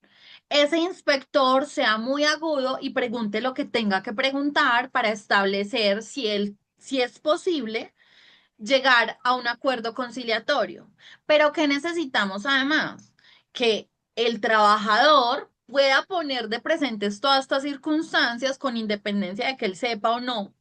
ese inspector sea muy agudo y pregunte lo que tenga que preguntar para establecer si es posible llegar a un acuerdo conciliatorio. Pero ¿qué necesitamos además? Que el trabajador pueda poner de presentes todas estas circunstancias con independencia de que él sepa o no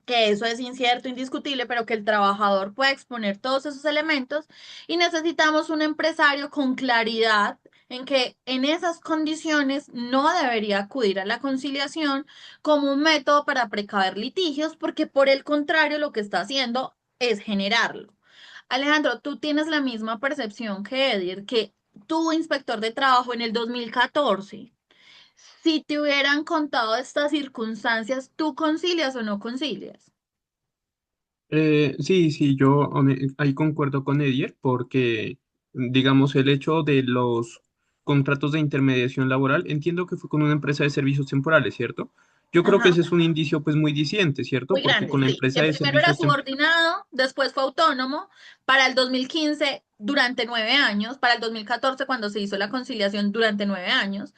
que eso es incierto, indiscutible, pero que el trabajador pueda exponer todos esos elementos, y necesitamos un empresario con claridad en que en esas condiciones no debería acudir a la conciliación como un método para precaver litigios, porque por el contrario lo que está haciendo es generarlo. Alejandro, tú tienes la misma percepción que Edir, que tu inspector de trabajo en el 2014, si te hubieran contado estas circunstancias, ¿tú concilias o no concilias? Sí, sí, ahí concuerdo con Edier porque, digamos, el hecho de los contratos de intermediación laboral, entiendo que fue con una empresa de servicios temporales, ¿cierto? Yo creo que Ajá, ese es un indicio pues muy diciente, ¿cierto? muy Porque grande, con la sí. empresa Que de primero era servicios temporales, subordinado, después fue autónomo, para el 2015 durante 9 años, para el 2014 cuando se hizo la conciliación durante 9 años.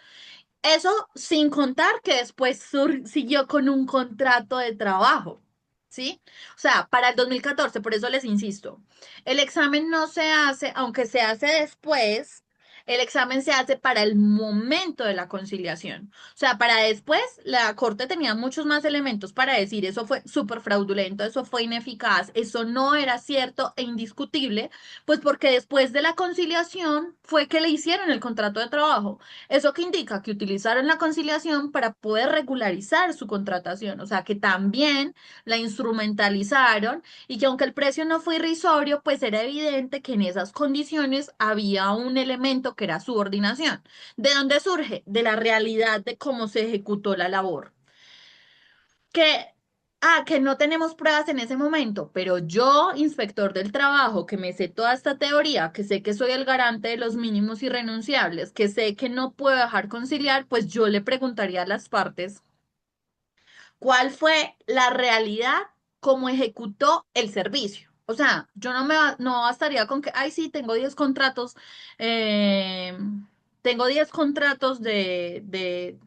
Eso sin contar que después siguió con un contrato de trabajo, ¿sí? O sea, para el 2014, por eso les insisto, el examen no se hace, aunque se hace después, el examen se hace para el momento de la conciliación. O sea, para después, la corte tenía muchos más elementos para decir eso fue súper fraudulento, eso fue ineficaz, eso no era cierto e indiscutible, pues porque después de la conciliación fue que le hicieron el contrato de trabajo. Eso que indica que utilizaron la conciliación para poder regularizar su contratación, o sea que también la instrumentalizaron, y que aunque el precio no fue irrisorio, pues era evidente que en esas condiciones había un elemento que era subordinación. ¿De dónde surge? De la realidad de cómo se ejecutó la labor. Que que no tenemos pruebas en ese momento, pero yo, inspector del trabajo, que me sé toda esta teoría, que sé que soy el garante de los mínimos irrenunciables, que sé que no puedo dejar conciliar, pues yo le preguntaría a las partes cuál fue la realidad, cómo ejecutó el servicio. O sea, yo no bastaría con que, ay, sí, eh, tengo 10 contratos de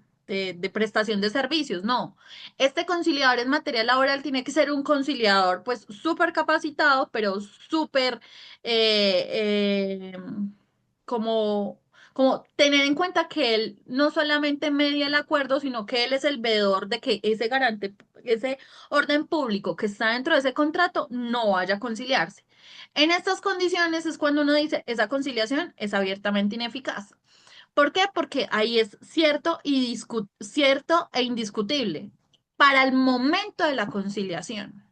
prestación de servicios. No, este conciliador en materia laboral tiene que ser un conciliador, pues, súper capacitado, pero súper, eh, como como tener en cuenta que él no solamente media el acuerdo, sino que él es el veedor de que ese garante, ese orden público que está dentro de ese contrato no vaya a conciliarse. En estas condiciones es cuando uno dice, esa conciliación es abiertamente ineficaz. ¿Por qué? Porque ahí es cierto e indiscutible para el momento de la conciliación.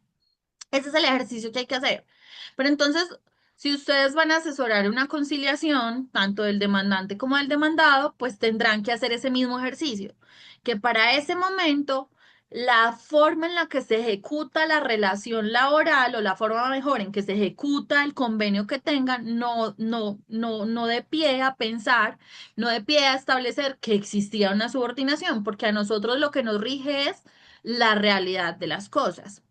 Ese es el ejercicio que hay que hacer. Pero entonces, si ustedes van a asesorar una conciliación, tanto del demandante como del demandado, pues tendrán que hacer ese mismo ejercicio, que para ese momento la forma en la que se ejecuta la relación laboral o la forma mejor en que se ejecuta el convenio que tengan, no de pie a pensar, no de pie a establecer que existía una subordinación, porque a nosotros lo que nos rige es la realidad de las cosas.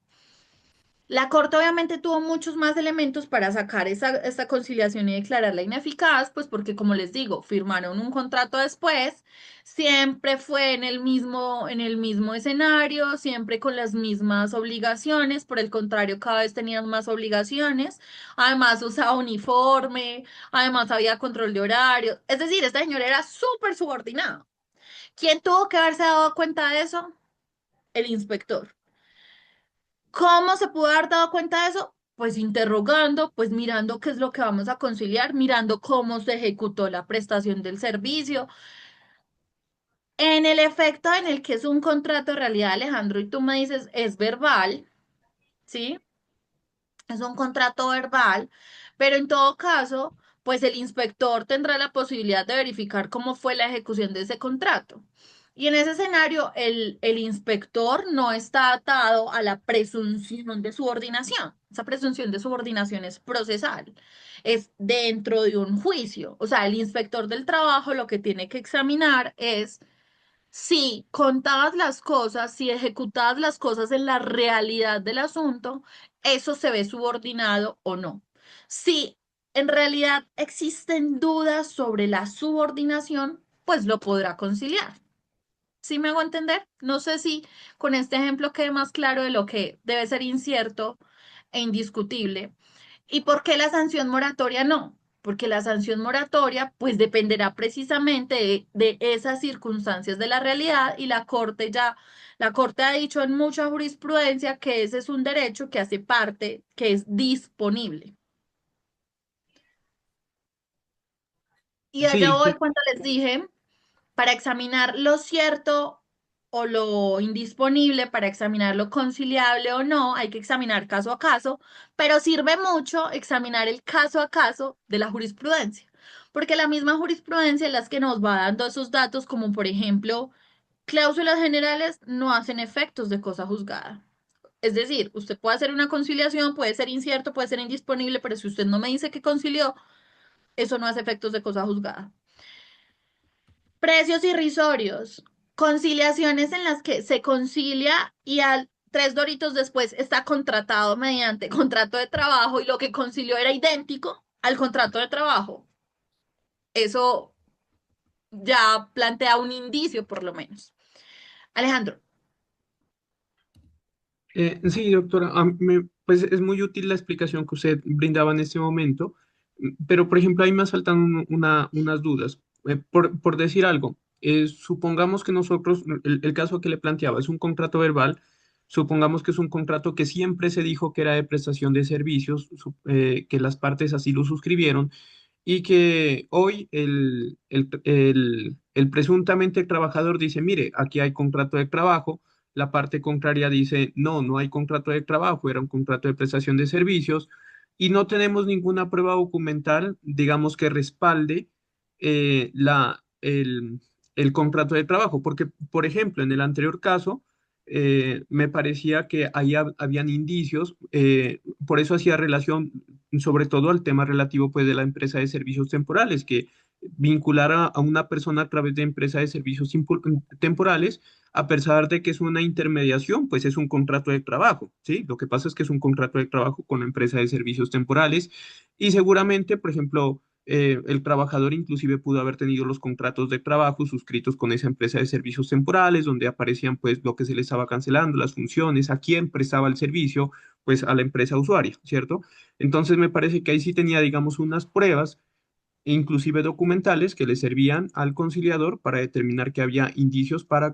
La Corte obviamente tuvo muchos más elementos para sacar esta conciliación y declararla ineficaz, pues porque como les digo, firmaron un contrato después, siempre fue en el mismo escenario, siempre con las mismas obligaciones, por el contrario, cada vez tenían más obligaciones, además usaba uniforme, además había control de horario, es decir, esta señora era súper subordinada. ¿Quién tuvo que haberse dado cuenta de eso? El inspector. ¿Cómo se pudo haber dado cuenta de eso? Pues interrogando, pues mirando qué es lo que vamos a conciliar, mirando cómo se ejecutó la prestación del servicio. En el efecto en el que es un contrato de realidad, Alejandro, y tú me dices, es verbal, ¿sí? Es un contrato verbal, pero en todo caso, pues el inspector tendrá la posibilidad de verificar cómo fue la ejecución de ese contrato. Y en ese escenario, el inspector no está atado a la presunción de subordinación. Esa presunción de subordinación es procesal, es dentro de un juicio. O sea, el inspector del trabajo lo que tiene que examinar es si contabas las cosas, si ejecutabas las cosas en la realidad del asunto, eso se ve subordinado o no. Si en realidad existen dudas sobre la subordinación, pues lo podrá conciliar. ¿Sí me hago entender? No sé si con este ejemplo quede más claro de lo que debe ser incierto e indiscutible. ¿Y por qué la sanción moratoria no? Porque la sanción moratoria pues dependerá precisamente de esas circunstancias de la realidad y la Corte ha dicho en mucha jurisprudencia que ese es un derecho que hace parte, que es disponible. Y allá Sí, voy cuando les dije para examinar lo cierto o lo indisponible, para examinar lo conciliable o no, hay que examinar caso a caso, pero sirve mucho examinar el caso a caso de la jurisprudencia, porque la misma jurisprudencia es la que nos va dando esos datos, como por ejemplo, cláusulas generales no hacen efectos de cosa juzgada. Es decir, usted puede hacer una conciliación, puede ser incierto, puede ser indisponible, pero si usted no me dice que concilió, eso no hace efectos de cosa juzgada. Precios irrisorios, conciliaciones en las que se concilia y al 3 doritos después está contratado mediante contrato de trabajo y lo que concilió era idéntico al contrato de trabajo. Eso ya plantea un indicio, por lo menos. Alejandro, Sí, doctora, pues es muy útil la explicación que usted brindaba en este momento, pero por ejemplo ahí me asaltan unas dudas. Por decir algo, supongamos que nosotros, el caso que le planteaba es un contrato verbal, supongamos que es un contrato que siempre se dijo que era de prestación de servicios, que las partes así lo suscribieron y que hoy el presuntamente trabajador dice, mire, aquí hay contrato de trabajo, la parte contraria dice, no, no hay contrato de trabajo, era un contrato de prestación de servicios, y no tenemos ninguna prueba documental, digamos, que respalde el contrato de trabajo, porque, por ejemplo, en el anterior caso, me parecía que ahí habían indicios, por eso hacía relación sobre todo al tema relativo pues de la empresa de servicios temporales, que vincular a una persona a través de empresa de servicios temporales, a pesar de que es una intermediación, pues es un contrato de trabajo, ¿sí? Lo que pasa es que es un contrato de trabajo con la empresa de servicios temporales y seguramente, por ejemplo, el trabajador inclusive pudo haber tenido los contratos de trabajo suscritos con esa empresa de servicios temporales, donde aparecían pues lo que se le estaba cancelando, las funciones, a quién prestaba el servicio, pues a la empresa usuaria, ¿cierto? Entonces me parece que ahí sí tenía, digamos, unas pruebas inclusive documentales que le servían al conciliador para determinar que había indicios para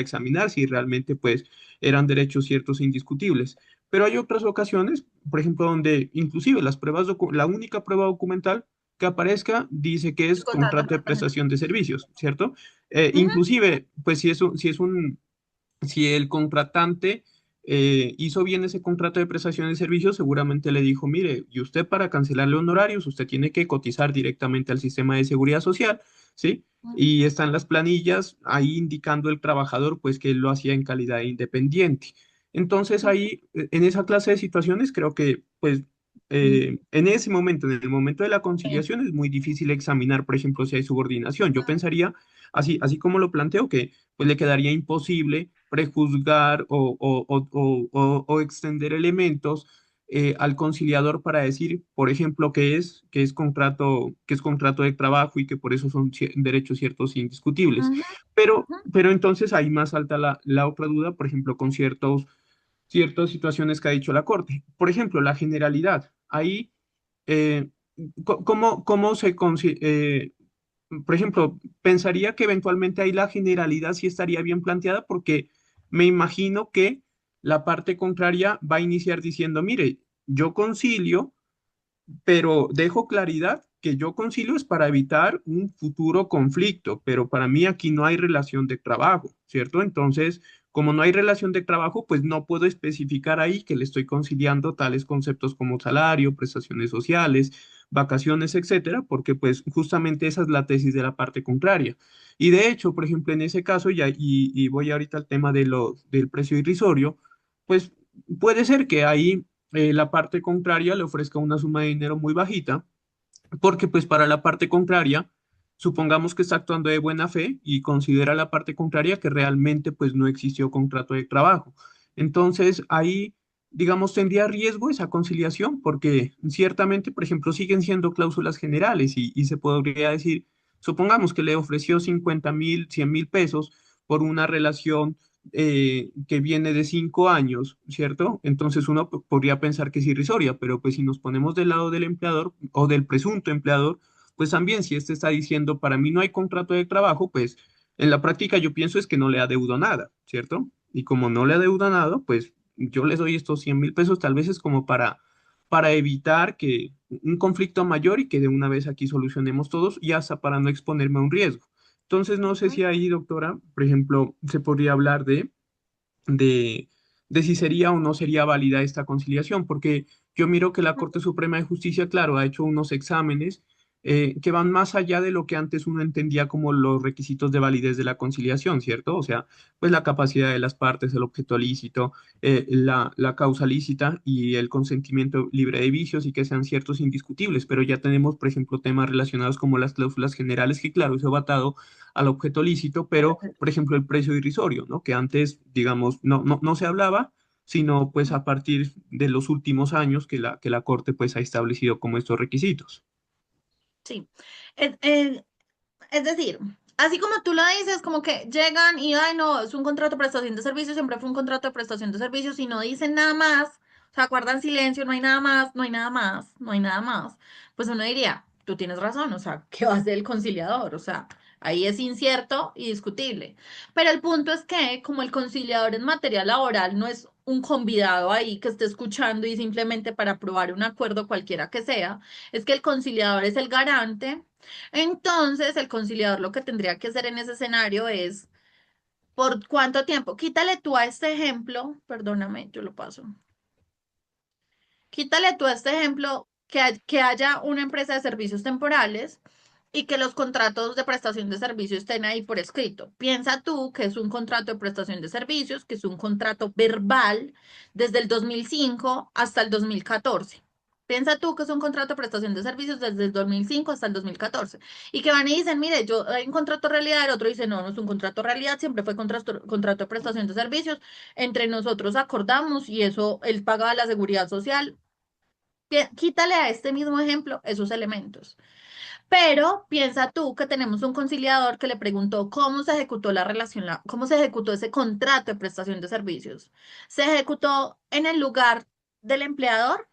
examinar si realmente pues eran derechos ciertos e indiscutibles. Pero hay otras ocasiones, por ejemplo, donde inclusive la única prueba documental que aparezca dice que El es contrato de contrato de prestación. prestación de servicios, ¿cierto? Ujú, Inclusive, pues si el contratante hizo bien ese contrato de prestación de servicios, seguramente le dijo, mire, y usted para cancelarle honorarios, usted tiene que cotizar directamente al sistema de seguridad social, ¿sí? ujú, Y están las planillas ahí indicando el trabajador, pues que él lo hacía en calidad de independiente. Entonces ahí, en esa clase de situaciones, creo que, pues, ujú, en ese momento, en el momento de la sí, conciliación, es muy difícil examinar, por ejemplo, si hay subordinación. Yo pensaría, así como lo planteo, que pues le quedaría imposible prejuzgar o extender elementos al conciliador para decir, por ejemplo, que es contrato de trabajo y que por eso son derechos ciertos e indiscutibles. ujú, ujú, Pero entonces ahí más salta la otra duda, por ejemplo, con ciertas situaciones que ha dicho la Corte. Por ejemplo, la generalidad. Ahí, eh, ¿cómo por ejemplo, pensaría que eventualmente ahí la generalidad sí estaría bien planteada porque me imagino que la parte contraria va a iniciar diciendo, mire, yo concilio, pero dejo claridad que yo concilio es para evitar un futuro conflicto, pero para mí aquí no hay relación de trabajo, ¿cierto? Entonces, como no hay relación de trabajo, pues no puedo especificar ahí que le estoy conciliando tales conceptos como salario, prestaciones sociales, vacaciones, etcétera, porque pues justamente esa es la tesis de la parte contraria. Y de hecho, por ejemplo, en ese caso, y voy ahorita al tema del precio irrisorio, pues puede ser que ahí la parte contraria le ofrezca una suma de dinero muy bajita, porque pues para la parte contraria, supongamos que está actuando de buena fe y considera la parte contraria que realmente pues no existió contrato de trabajo. Entonces ahí, digamos, tendría riesgo esa conciliación, porque ciertamente, por ejemplo, siguen siendo cláusulas generales y se podría decir, supongamos que le ofreció 50.000, 100.000 pesos por una relación que viene de 5 años, ¿cierto? Entonces uno podría pensar que es irrisoria, pero pues si nos ponemos del lado del empleador o del presunto empleador, pues también si este está diciendo, para mí no hay contrato de trabajo, pues en la práctica yo pienso es que no le adeudo nada, ¿cierto? Y como no le adeudo nada, pues yo les doy estos 100.000 pesos, tal vez es como para evitar que un conflicto mayor y que de una vez aquí solucionemos todos y hasta para no exponerme a un riesgo. Entonces, no sé ujú. si ahí, doctora, por ejemplo, se podría hablar de, de si sería o no sería válida esta conciliación, porque yo miro que la Corte Suprema de Justicia, claro, ha hecho unos exámenes que van más allá de lo que antes uno entendía como los requisitos de validez de la conciliación, ¿cierto? O sea, pues la capacidad de las partes, el objeto lícito, la causa lícita y el consentimiento libre de vicios y que sean ciertos e indiscutibles, pero ya tenemos, por ejemplo, temas relacionados como las cláusulas generales, que claro, eso va atado al objeto lícito, pero, por ejemplo, el precio irrisorio, ¿no? Que antes, digamos, no se hablaba, sino pues a partir de los últimos años que la Corte pues ha establecido como estos requisitos. Sí. Es, es- es decir, así como tú lo dices, como que llegan y, ay, no, es un contrato de prestación de servicios, siempre fue un contrato de prestación de servicios y no dicen nada más, o sea, guardan silencio, no hay nada más, no hay nada más, no hay nada más. Pues uno diría, tú tienes razón, o sea, ¿qué va a hacer el conciliador? O sea, ahí es incierto y discutible. Pero el punto es que, como el conciliador en materia laboral no es un convidado ahí que esté escuchando y simplemente para aprobar un acuerdo cualquiera que sea, es que el conciliador es el garante. Entonces, el conciliador lo que tendría que hacer en ese escenario es, ¿por cuánto tiempo? Quítale tú a este ejemplo, perdóname, yo lo paso. Quítale tú a este ejemplo que haya una empresa de servicios temporales y que los contratos de prestación de servicios estén ahí por escrito. Piensa tú que es un contrato de prestación de servicios, que es un contrato verbal desde el 2005 hasta el 2014. Piensa tú que es un contrato de prestación de servicios desde el 2005 hasta el 2014. Y que van y dicen, mire, yo hay un contrato realidad, el otro dice, no, no es un contrato realidad, siempre fue contrato de prestación de servicios. Entre nosotros acordamos y eso, él pagaba la seguridad social. Quítale a este mismo ejemplo esos elementos. Pero piensa tú que tenemos un conciliador que le preguntó cómo se ejecutó la relación, cómo se ejecutó ese contrato de prestación de servicios. ¿Se ejecutó en el lugar del empleador?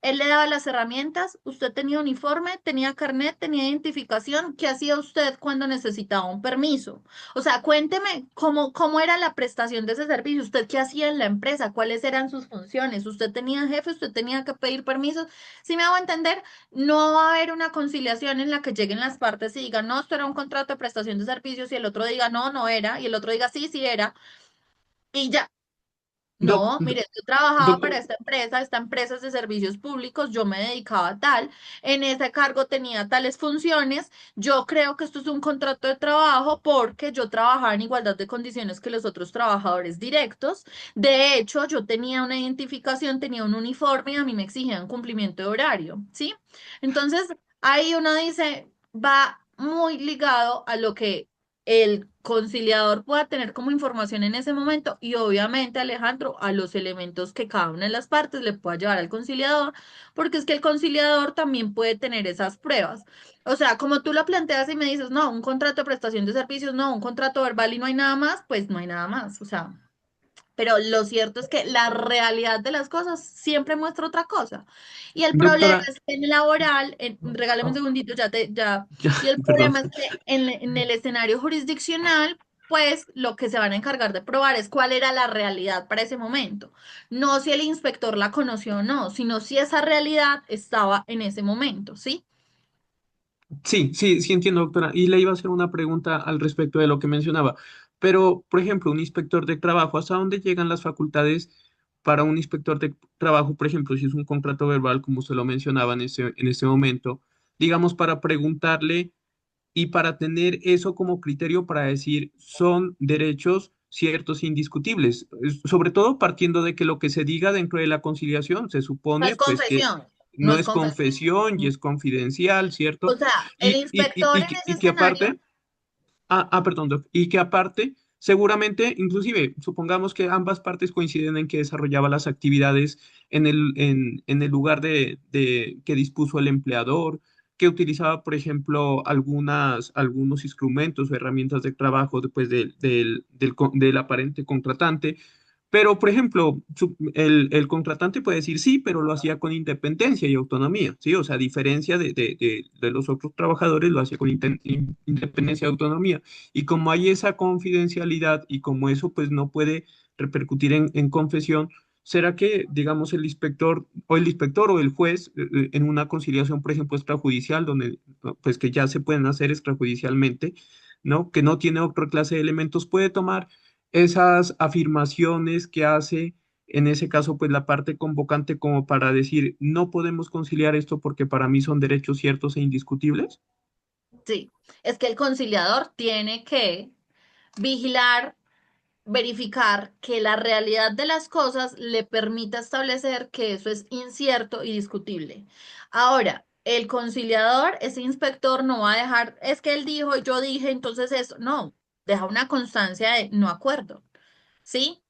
Él le daba las herramientas, usted tenía uniforme, tenía carnet, tenía identificación. ¿Qué hacía usted cuando necesitaba un permiso? O sea, cuénteme cómo era la prestación de ese servicio. ¿Usted qué hacía en la empresa? ¿Cuáles eran sus funciones? ¿Usted tenía jefe? ¿Usted tenía que pedir permisos? Si me hago entender, no va a haber una conciliación en la que lleguen las partes y digan, no, esto era un contrato de prestación de servicios y el otro diga, no, no era, y el otro diga, sí, sí era. Y ya, Doc, no, mire, yo trabajaba doctor, para esta empresa es de servicios públicos, yo me dedicaba a tal, en ese cargo tenía tales funciones, yo creo que esto es un contrato de trabajo porque yo trabajaba en igualdad de condiciones que los otros trabajadores directos, de hecho, yo tenía una identificación, tenía un uniforme y a mí me exigían cumplimiento de horario, ¿sí? Entonces, ahí uno dice, va muy ligado a lo que el conciliador pueda tener como información en ese momento y obviamente Alejandro a los elementos que cada una de las partes le pueda llevar al conciliador, porque es que el conciliador también puede tener esas pruebas. O sea, como tú lo planteas y me dices, no, un contrato de prestación de servicios, no, un contrato verbal y no hay nada más, pues no hay nada más. O sea, pero lo cierto es que la realidad de las cosas siempre muestra otra cosa. Y el problema doctora, es que en el laboral, regálame un segundito, ya, ya, y el perdón. problema es que en el escenario jurisdiccional, pues lo que se van a encargar de probar es cuál era la realidad para ese momento. No si el inspector la conoció o no, sino si esa realidad estaba en ese momento, ¿sí? Sí, sí, sí entiendo, doctora. Y le iba a hacer una pregunta al respecto de lo que mencionaba. Pero, por ejemplo, un inspector de trabajo, ¿hasta dónde llegan las facultades para un inspector de trabajo? Por ejemplo, si es un contrato verbal, como usted lo mencionaba en este momento, digamos, para preguntarle y para tener eso como criterio para decir son derechos ciertos e indiscutibles, sobre todo partiendo de que lo que se diga dentro de la conciliación se No supone es pues que confesión, no no es es confesión. confesión y es confidencial, O ¿cierto? sea, el inspector en ese Y que escenario, aparte, perdón, Doc, y que aparte, seguramente, inclusive, supongamos que ambas partes coinciden en que desarrollaba las actividades en el lugar que dispuso el empleador, que utilizaba, por ejemplo, algunos instrumentos o herramientas de trabajo después del aparente contratante. Pero, por ejemplo, el contratante puede decir sí, pero lo hacía con independencia y autonomía, ¿sí? O sea, a diferencia de los otros trabajadores, lo hacía con independencia y autonomía. Y como hay esa confidencialidad y como eso pues no puede repercutir en confesión, ¿será que, digamos, el inspector o el juez en una conciliación, por ejemplo, extrajudicial, donde pues que ya se pueden hacer extrajudicialmente, ¿no? Que no tiene otra clase de elementos, puede tomar esas afirmaciones que hace, en ese caso, pues la parte convocante como para decir, no podemos conciliar esto porque para mí son derechos ciertos e indiscutibles? sí, es que el conciliador tiene que vigilar, verificar que la realidad de las cosas le permita establecer que eso es incierto y discutible. Ahora, el conciliador, ese inspector no va a dejar, es que él dijo, yo dije, entonces eso, no, deja una constancia de no acuerdo, ¿sí?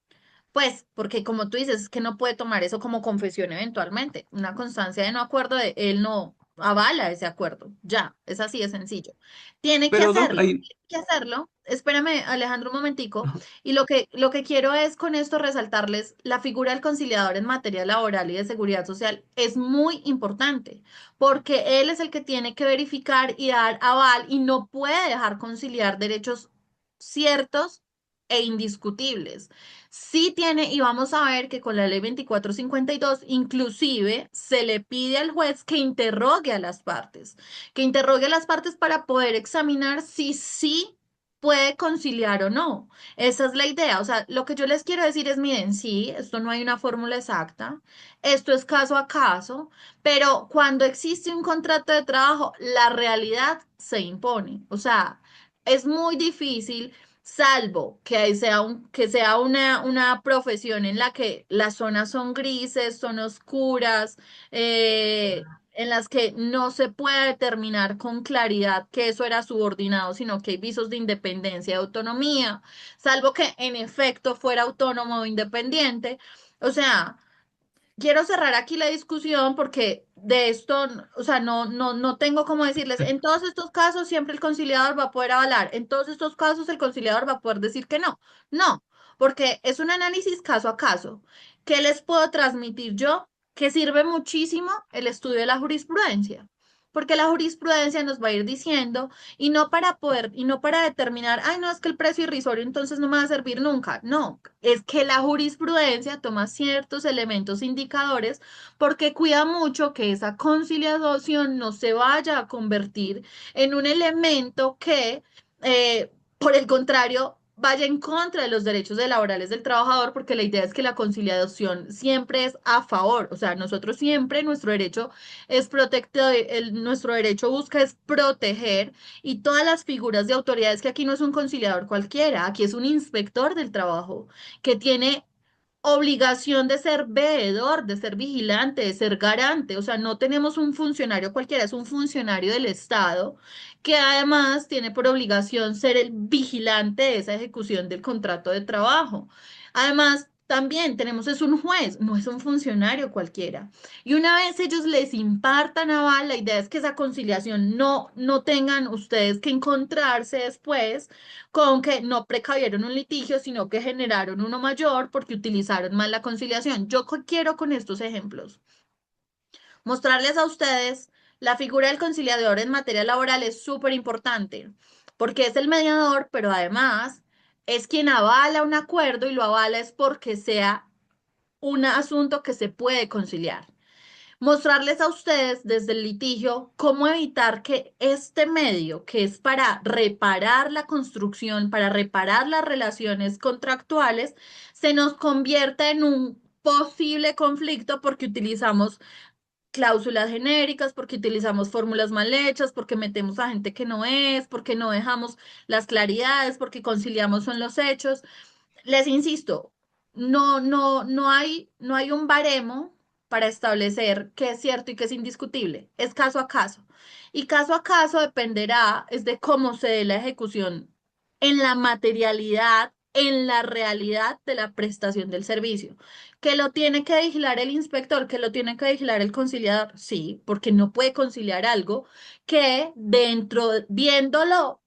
Pues, porque como tú dices, es que no puede tomar eso como confesión eventualmente. Una constancia de no acuerdo de él no avala ese acuerdo. Ya, es así de sencillo. Tiene que Pero, Doc, hacerlo, ahí, tiene que hacerlo. Espérame, Alejandro, un momentico. Y lo que quiero es con esto resaltarles, la figura del conciliador en materia laboral y de seguridad social es muy importante, porque él es el que tiene que verificar y dar aval y no puede dejar conciliar derechos ciertos e indiscutibles. Sí tiene, y vamos a ver que con la ley 2452 inclusive se le pide al juez que interrogue a las partes para poder examinar si sí puede conciliar o no. Esa es la idea. O sea, lo que yo les quiero decir es, miren, sí, esto no hay una fórmula exacta, esto es caso a caso, pero cuando existe un contrato de trabajo, la realidad se impone. O sea, es muy difícil salvo que sea una profesión en la que las zonas son grises, son oscuras, en las que no se puede determinar con claridad que eso era subordinado, sino que hay visos de independencia y autonomía, salvo que en efecto fuera autónomo o independiente. O sea, quiero cerrar aquí la discusión porque de esto, o sea, no tengo cómo decirles, en todos estos casos siempre el conciliador va a poder avalar, en todos estos casos el conciliador va a poder decir que no. No, porque es un análisis caso a caso. ¿Qué les puedo transmitir yo? que sirve muchísimo el estudio de la jurisprudencia, porque la jurisprudencia nos va a ir diciendo, y no para determinar, ay, no, es que el precio irrisorio entonces no me va a servir nunca. No, es que la jurisprudencia toma ciertos elementos indicadores porque cuida mucho que esa conciliación no se vaya a convertir en un elemento que, por el contrario, vaya en contra de los derechos laborales del trabajador, porque la idea es que la conciliación siempre es a favor, o sea, nosotros siempre nuestro derecho es protector, nuestro derecho busca es proteger, y todas las figuras de autoridades, que aquí no es un conciliador cualquiera, aquí es un inspector del trabajo que tiene obligación de ser veedor, de ser vigilante, de ser garante. O sea, no tenemos un funcionario cualquiera, es un funcionario del Estado que además tiene por obligación ser el vigilante de esa ejecución del contrato de trabajo. Además, también tenemos es un juez, no es un funcionario cualquiera. Y una vez ellos les impartan aval, la idea es que esa conciliación no tengan ustedes que encontrarse después con que no precavieron un litigio, sino que generaron uno mayor porque utilizaron mal la conciliación. Yo quiero con estos ejemplos mostrarles a ustedes la figura del conciliador en materia laboral es súper importante porque es el mediador, pero además es quien avala un acuerdo y lo avala es porque sea un asunto que se puede conciliar. Mostrarles a ustedes desde el litigio cómo evitar que este medio, que es para reparar la construcción, para reparar las relaciones contractuales, se nos convierta en un posible conflicto porque utilizamos cláusulas genéricas, porque utilizamos fórmulas mal hechas, porque metemos a gente que no es, porque no dejamos las claridades, porque conciliamos son los hechos. Les insisto, no hay un baremo para establecer qué es cierto y qué es indiscutible. Es caso a caso. Y caso a caso dependerá es de cómo se dé la ejecución en la materialidad, en la realidad de la prestación del servicio. ¿Que lo tiene que vigilar el inspector? ¿Que lo tiene que vigilar el conciliador? Sí, porque no puede conciliar algo que viéndolo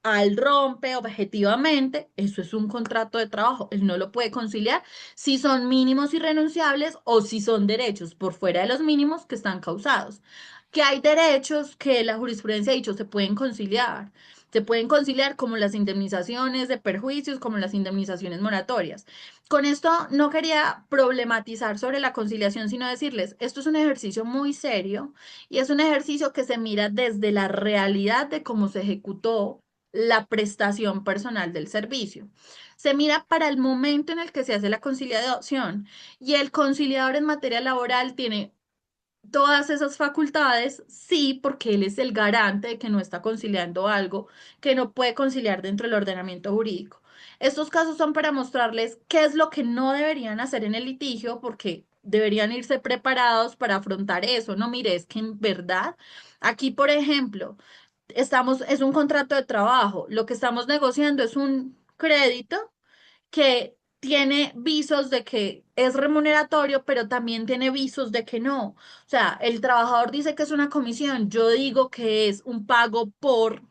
al rompe objetivamente, eso es un contrato de trabajo, él no lo puede conciliar si son mínimos irrenunciables o si son derechos por fuera de los mínimos que están causados. Que hay derechos que la jurisprudencia ha dicho se pueden conciliar como las indemnizaciones de perjuicios, como las indemnizaciones moratorias. Con esto no quería problematizar sobre la conciliación, sino decirles, esto es un ejercicio muy serio y es un ejercicio que se mira desde la realidad de cómo se ejecutó la prestación personal del servicio. Se mira para el momento en el que se hace la conciliación y el conciliador en materia laboral tiene todas esas facultades, sí, porque él es el garante de que no está conciliando algo que no puede conciliar dentro del ordenamiento jurídico. Estos casos son para mostrarles qué es lo que no deberían hacer en el litigio, porque deberían irse preparados para afrontar eso. No, mire, es que en verdad, aquí, por ejemplo, es un contrato de trabajo. Lo que estamos negociando es un crédito que tiene visos de que es remuneratorio, pero también tiene visos de que no. O sea, el trabajador dice que es una comisión, yo digo que es un pago por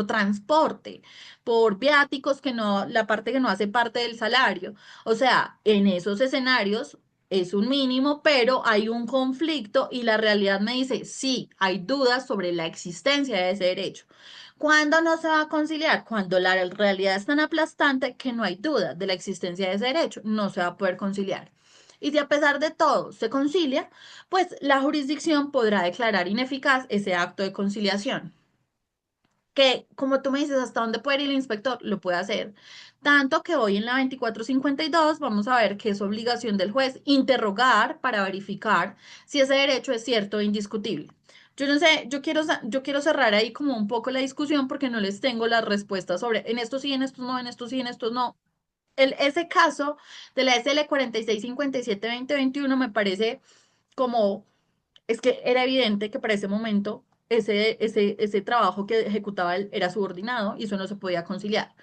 transporte, por viáticos que no, la parte que no hace parte del salario. O sea, en esos escenarios es un mínimo, pero hay un conflicto y la realidad me dice, sí, hay dudas sobre la existencia de ese derecho. ¿Cuándo no se va a conciliar? Cuando la realidad es tan aplastante que no hay duda de la existencia de ese derecho, no se va a poder conciliar. Y si a pesar de todo se concilia, pues la jurisdicción podrá declarar ineficaz ese acto de conciliación que, como tú me dices, hasta dónde puede ir el inspector, lo puede hacer. Tanto que hoy en la 2452 vamos a ver que es obligación del juez interrogar para verificar si ese derecho es cierto e indiscutible. Yo no sé, yo quiero cerrar ahí como un poco la discusión porque no les tengo las respuestas sobre en estos sí, en estos no, en estos sí, en estos no. Ese caso de la SL 4657-2021 me parece como es que era evidente que para ese momento ese trabajo que ejecutaba él era subordinado y eso no se podía conciliar.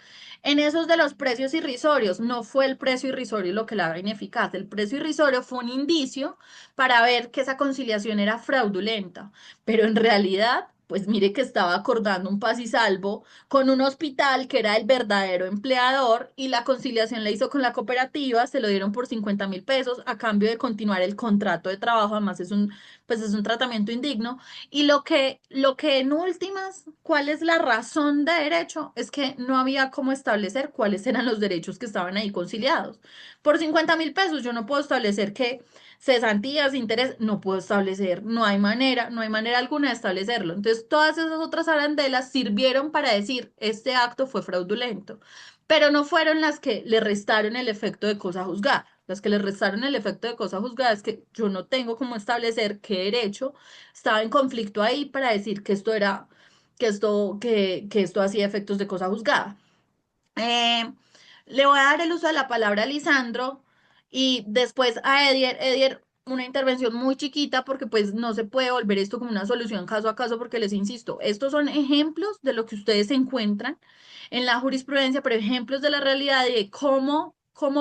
En esos de los precios irrisorios, no fue el precio irrisorio lo que la haga ineficaz. El precio irrisorio fue un indicio para ver que esa conciliación era fraudulenta, pero en realidad Pues mire que estaba acordando un paz y salvo con un hospital que era el verdadero empleador y la conciliación la hizo con la cooperativa, se lo dieron por 50.000 pesos a cambio de continuar el contrato de trabajo, además pues es un tratamiento indigno. Y lo que en últimas, ¿cuál es la razón de derecho? Es que no había cómo establecer cuáles eran los derechos que estaban ahí conciliados. Por 50.000 pesos yo no puedo establecer que cesantías, interés, no puedo establecer, no hay manera alguna de establecerlo. Entonces, todas esas otras arandelas sirvieron para decir, este acto fue fraudulento, pero no fueron las que le restaron el efecto de cosa juzgada. Las que le restaron el efecto de cosa juzgada es que yo no tengo cómo establecer qué derecho estaba en conflicto ahí para decir que esto era, que esto hacía efectos de cosa juzgada. Eh, Le voy a dar el uso de la palabra a Lisandro y después a Edier. Edier, una intervención muy chiquita porque pues no se puede volver esto como una solución caso a caso porque les insisto, estos son ejemplos de lo que ustedes encuentran en la jurisprudencia, pero ejemplos de la realidad de cómo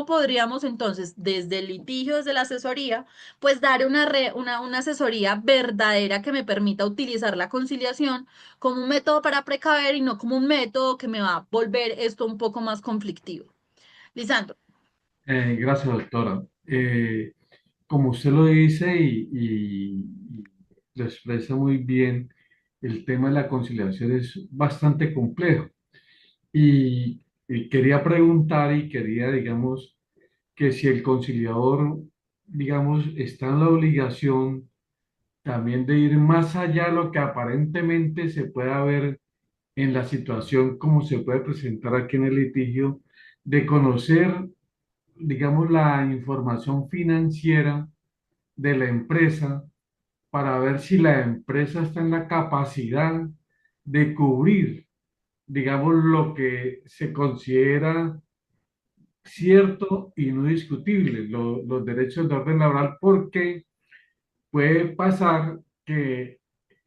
podríamos entonces desde el litigio, desde la asesoría, pues dar una asesoría verdadera que me permita utilizar la conciliación como un método para precaver y no como un método que me va a volver esto un poco más conflictivo. Lisandro. Gracias, doctora. Como usted lo dice y lo expresa muy bien, el tema de la conciliación es bastante complejo. Y quería preguntar y quería, digamos, que si el conciliador, digamos, está en la obligación también de ir más allá de lo que aparentemente se pueda ver en la situación como se puede presentar aquí en el litigio, de conocer, digamos, la información financiera de la empresa para ver si la empresa está en la capacidad de cubrir, digamos, lo que se considera cierto y no discutible, los derechos de orden laboral, porque puede pasar que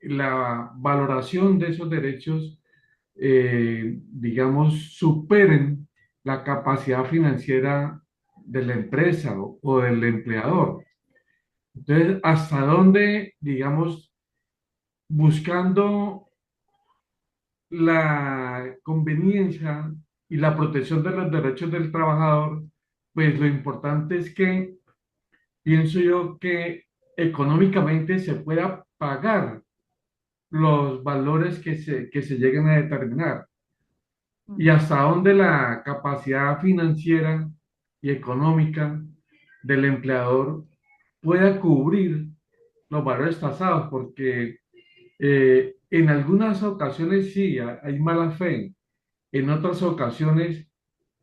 la valoración de esos derechos, digamos, superen la capacidad financiera de la empresa o del empleador. Entonces, ¿hasta dónde, digamos, buscando la conveniencia y la protección de los derechos del trabajador, pues lo importante es que pienso yo que económicamente se pueda pagar los valores que se lleguen a determinar y hasta dónde la capacidad financiera y económica del empleador pueda cubrir los valores tasados, porque en algunas ocasiones sí hay mala fe, en otras ocasiones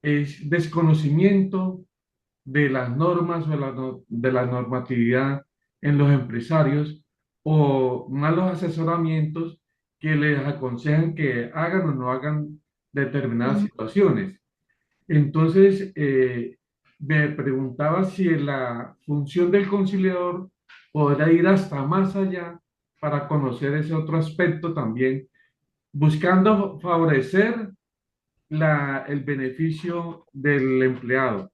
es desconocimiento de las normas o de la normatividad en los empresarios o malos asesoramientos que les aconsejan que hagan o no hagan determinadas Mm. situaciones. Entonces, me preguntaba si la función del conciliador podrá ir hasta más allá para conocer ese otro aspecto también, buscando favorecer el beneficio del empleado.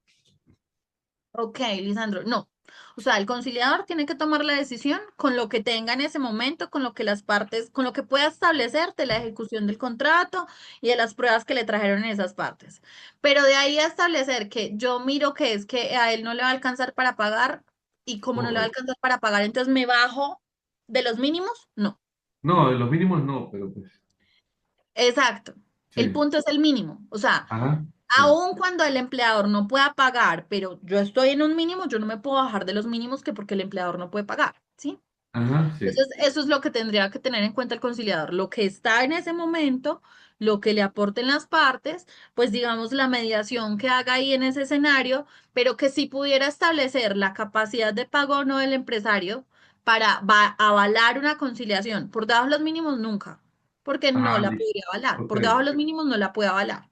Ok, Lisandro, no. O sea, el conciliador tiene que tomar la decisión con lo que tenga en ese momento, con lo que las partes, con lo que pueda establecer de la ejecución del contrato y de las pruebas que le trajeron en esas partes. Pero de ahí a establecer que yo miro que es que a él no le va a alcanzar para pagar y como no le va a Correcto. alcanzar para pagar, entonces me bajo de los mínimos, no. No, de los mínimos no, pero pues Exacto. El sí. punto es el mínimo. O sea, Ajá, sí. aun cuando el empleador no pueda pagar, pero yo estoy en un mínimo, yo no me puedo bajar de los mínimos que porque el empleador no puede pagar, ¿sí? Ajá, sí. Entonces, eso es lo que tendría que tener en cuenta el conciliador, lo que está en ese momento, lo que le aporten las partes, pues digamos la mediación que haga ahí en ese escenario, pero que sí pudiera establecer la capacidad de pago o no del empresario para avalar una conciliación. Por debajo de los mínimos nunca, porque no Ah, la listo. podría avalar. Ok. Por debajo de los mínimos no la puede avalar.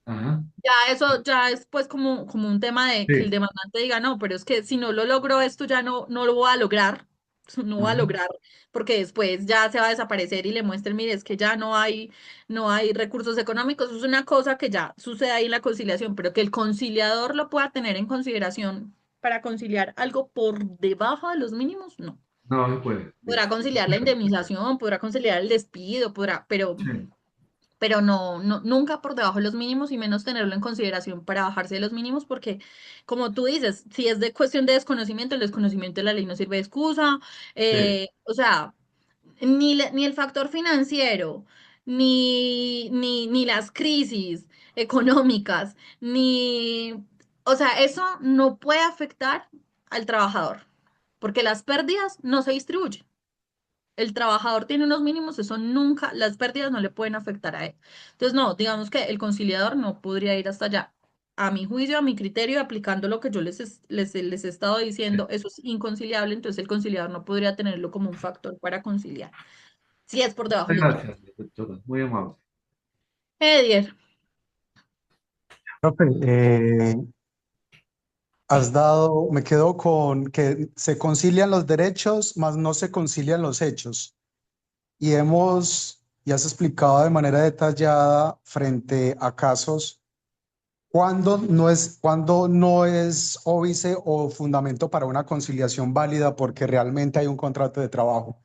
Ajá, Ya eso ya es pues como un tema de que el sí. demandante diga, no, pero es que si no lo logro esto ya no lo voy a lograr, no voy a Ajá. lograr, porque después ya se va a desaparecer y le muestren, mire, es que ya no hay recursos económicos, eso es una cosa que ya sucede ahí en la conciliación, pero que el conciliador lo pueda tener en consideración para conciliar algo por debajo de los mínimos, no. No se puede. Podrá Listo. conciliar la indemnización, podrá conciliar el despido, Sí, pero nunca por debajo de los mínimos y menos tenerlo en consideración para bajarse de los mínimos, porque como tú dices, si es de cuestión de desconocimiento, el desconocimiento de la ley no sirve de excusa, sí. o sea, ni el factor financiero, ni las crisis económicas, o sea, eso no puede afectar al trabajador, porque las pérdidas no se distribuyen. El trabajador tiene unos mínimos, eso nunca, las pérdidas no le pueden afectar a él. Entonces, no, digamos que el conciliador no podría ir hasta allá. A mi juicio, a mi criterio, aplicando lo que yo les he estado diciendo, eso es inconciliable, entonces el conciliador no podría tenerlo como un factor para conciliar, si es por debajo de Muchas los mínimos. gracias, doctora. Muy amable. Edier, Profe, me quedo con que se concilian los derechos, mas no se concilian los hechos. Y has explicado de manera detallada frente a casos cuando no es óbice o fundamento para una conciliación válida porque realmente hay un contrato de trabajo.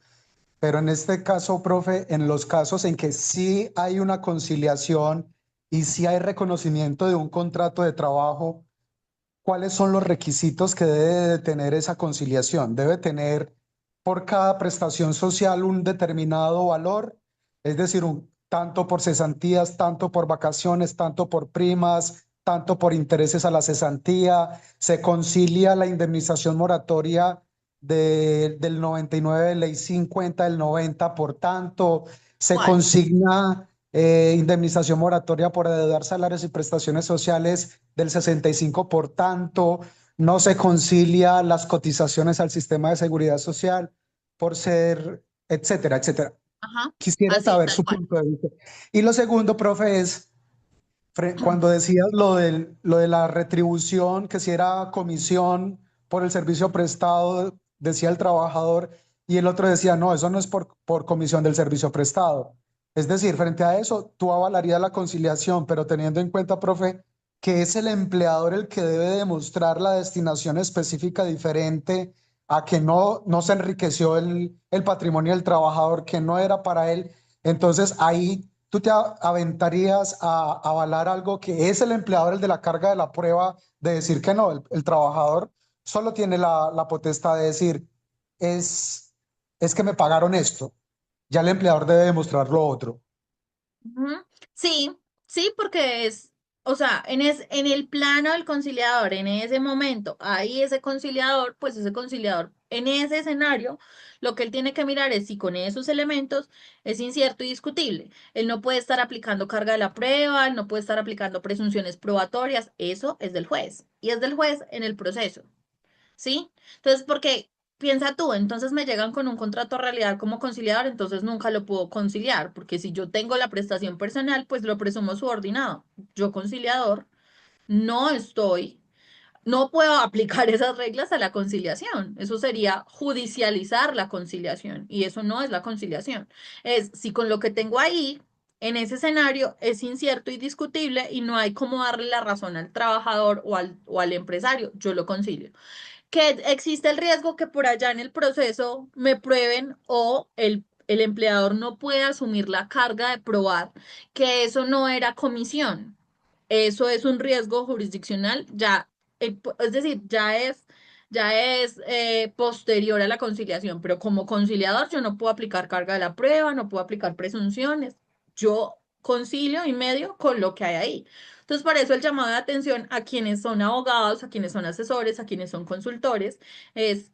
Pero en este caso, profe, en los casos en que sí hay una conciliación y sí hay reconocimiento de un contrato de trabajo, ¿cuáles son los requisitos que debe de tener esa conciliación? ¿Debe tener por cada prestación social un determinado valor? Es decir, tanto por cesantías, tanto por vacaciones, tanto por primas, tanto por intereses a la cesantía. ¿Se concilia la indemnización moratoria del 99 de ley 50 del 90 por tanto? ¿Se ¿cuál? consigna indemnización moratoria por adeudar salarios y prestaciones sociales del 65 por tanto? ¿No se concilia las cotizaciones al sistema de seguridad social por ser, etcétera, etcétera? Ajá, Quisiera así, saber tal su cual. punto de vista. Y lo segundo, profe, es cuando decías lo de la retribución, que si era comisión por el servicio prestado, decía el trabajador, y el otro decía, no, eso no es por comisión del servicio prestado. Es decir, frente a eso, tú avalarías la conciliación, pero teniendo en cuenta, profe, que es el empleador el que debe demostrar la destinación específica diferente a que no se enriqueció el patrimonio del trabajador, que no era para él. Entonces ahí tú te aventarías a avalar algo que es el empleador el de la carga de la prueba, de decir que no, el trabajador solo tiene la potestad de decir, es, es que me pagaron esto, ya el empleador debe demostrar lo otro. Ujú. Sí, sí, porque o sea, en el plano del conciliador, en ese momento, ahí ese conciliador, pues ese conciliador, en ese escenario, lo que él tiene que mirar es si con esos elementos es incierto y discutible. Él no puede estar aplicando carga de la prueba, él no puede estar aplicando presunciones probatorias, eso es del juez, y es del juez en el proceso. ¿Sí? Entonces, porque piensa tú, entonces me llegan con un contrato a realidad como conciliador, entonces nunca lo puedo conciliar, porque si yo tengo la prestación personal, pues lo presumo subordinado. Yo conciliador no estoy, no puedo aplicar esas reglas a la conciliación. Eso sería judicializar la conciliación y eso no es la conciliación. Es si con lo que tengo ahí, en ese escenario, es incierto y discutible y no hay cómo darle la razón al trabajador o al empresario, yo lo concilio que existe el riesgo que por allá en el proceso me prueben o el empleador no pueda asumir la carga de probar que eso no era comisión. Eso es un riesgo jurisdiccional, ya, es decir, ya es posterior a la conciliación, pero como conciliador yo no puedo aplicar carga de la prueba, no puedo aplicar presunciones, yo concilio y medio con lo que hay ahí. Entonces, por eso el llamado de atención a quienes son abogados, a quienes son asesores, a quienes son consultores, es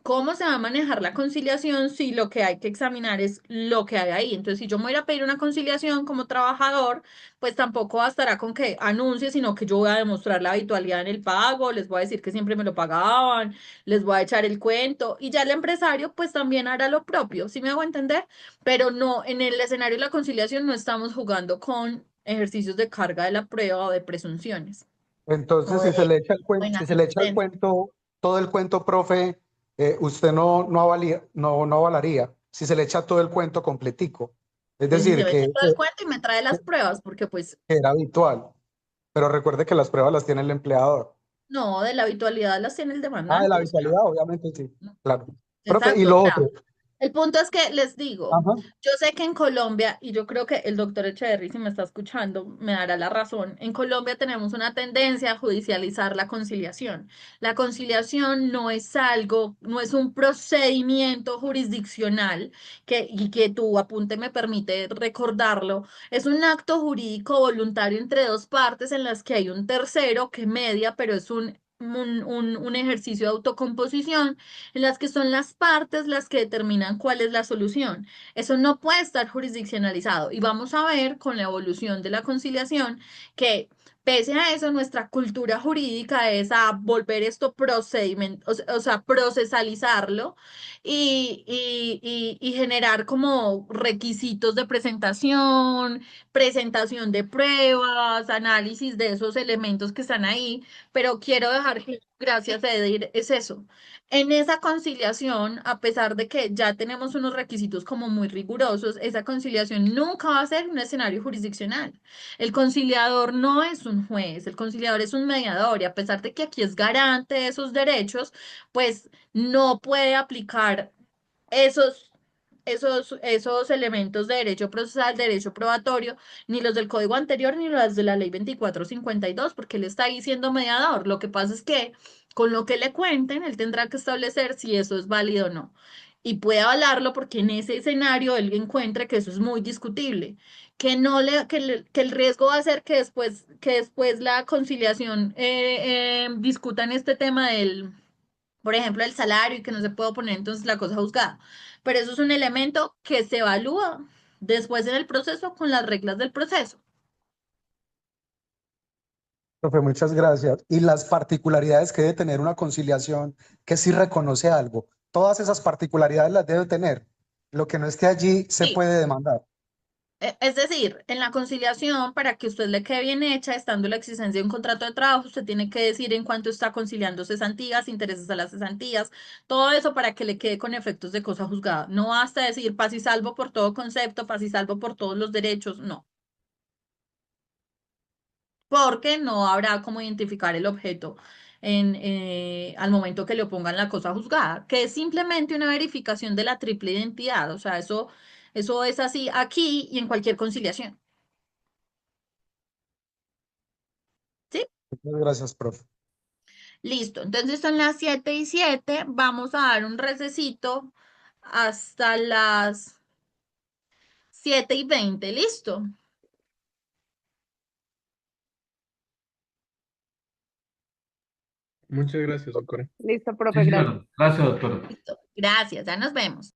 cómo se va a manejar la conciliación si lo que hay que examinar es lo que hay ahí. Entonces, si yo me voy a pedir una conciliación como trabajador, pues tampoco bastará con que anuncie, sino que yo voy a demostrar la habitualidad en el pago, les voy a decir que siempre me lo pagaban, les voy a echar el cuento y ya el empresario pues también hará lo propio, ¿sí me hago entender? Pero no, en el escenario de la conciliación no estamos jugando con ejercicios de carga de la prueba o de presunciones o Entonces, de si se le echa el cuento, buena si se le echa el asistencia. cuento, todo el cuento, profe, usted no avalaría si se le echa todo el cuento completico. Es Pues si se decir, me echa todo el cuento y me trae las pruebas, porque pues que era habitual. Pero recuerde que las pruebas las tiene el empleador. no, de la habitualidad las tiene el Ah, de la demandante, o sea, habitualidad, obviamente sí. Claro. Profe, y Exacto. lo O sea, otro. el punto es que les digo, Ajá. yo sé que en Colombia, y yo creo que el doctor Echeverry, si me está escuchando, me dará la razón, en Colombia tenemos una tendencia a judicializar la conciliación. La conciliación no es algo, no es un procedimiento jurisdiccional y que tu apunte me permite recordarlo, es un acto jurídico voluntario entre dos partes en las que hay un tercero que media, pero es un ejercicio de autocomposición en las que son las partes las que determinan cuál es la solución. Eso no puede estar jurisdiccionalizado y vamos a ver con la evolución de la conciliación que pese a eso nuestra cultura jurídica es a volver esto procedimiento, o sea, procesalizarlo y generar como requisitos de presentación, presentación de pruebas, análisis de esos elementos que están ahí, pero quiero dejar que, gracias, Edir, es eso. En esa conciliación, a pesar de que ya tenemos unos requisitos como muy rigurosos, esa conciliación nunca va a ser un escenario jurisdiccional. El conciliador no es un juez, el conciliador es un mediador y a pesar de que aquí es garante de esos derechos, pues no puede aplicar esos, esos elementos de derecho procesal, derecho probatorio, ni los del código anterior, ni los de la ley 2452 porque él está ahí siendo mediador. Lo que pasa es que con lo que le cuenten, él tendrá que establecer si eso es válido o no. Y puede avalarlo porque en ese escenario él encuentre que eso es muy discutible, que el riesgo va a ser que después la conciliación discutan este tema del, por ejemplo, el salario y que no se puede poner entonces la cosa juzgada. Pero eso es un elemento que se evalúa después en el proceso con las reglas del proceso. Profe, muchas gracias. Y las particularidades que debe tener una conciliación que sí reconoce algo. Todas esas particularidades las debe tener. Lo que no esté allí se Sí, puede demandar. es decir, en la conciliación, para que usted le quede bien hecha, estando la existencia de un contrato de trabajo, usted tiene que decir en cuánto está conciliando cesantías, intereses a las cesantías, todo eso para que le quede con efectos de cosa juzgada. No basta decir paz y salvo por todo concepto, paz y salvo por todos los derechos, no. Porque no habrá cómo identificar el objeto al momento que le opongan la cosa juzgada, que es simplemente una verificación de la triple identidad. O sea, eso es así aquí y en cualquier conciliación. ¿Sí? Muchas gracias, profe. Listo. Entonces son las 7:07. Vamos a dar un recesito hasta las 7:20. ¿Listo? Muchas gracias, doctora. Listo, Sí, profe, gracias. señora. Gracias, doctora. Listo. Gracias. Ya nos vemos.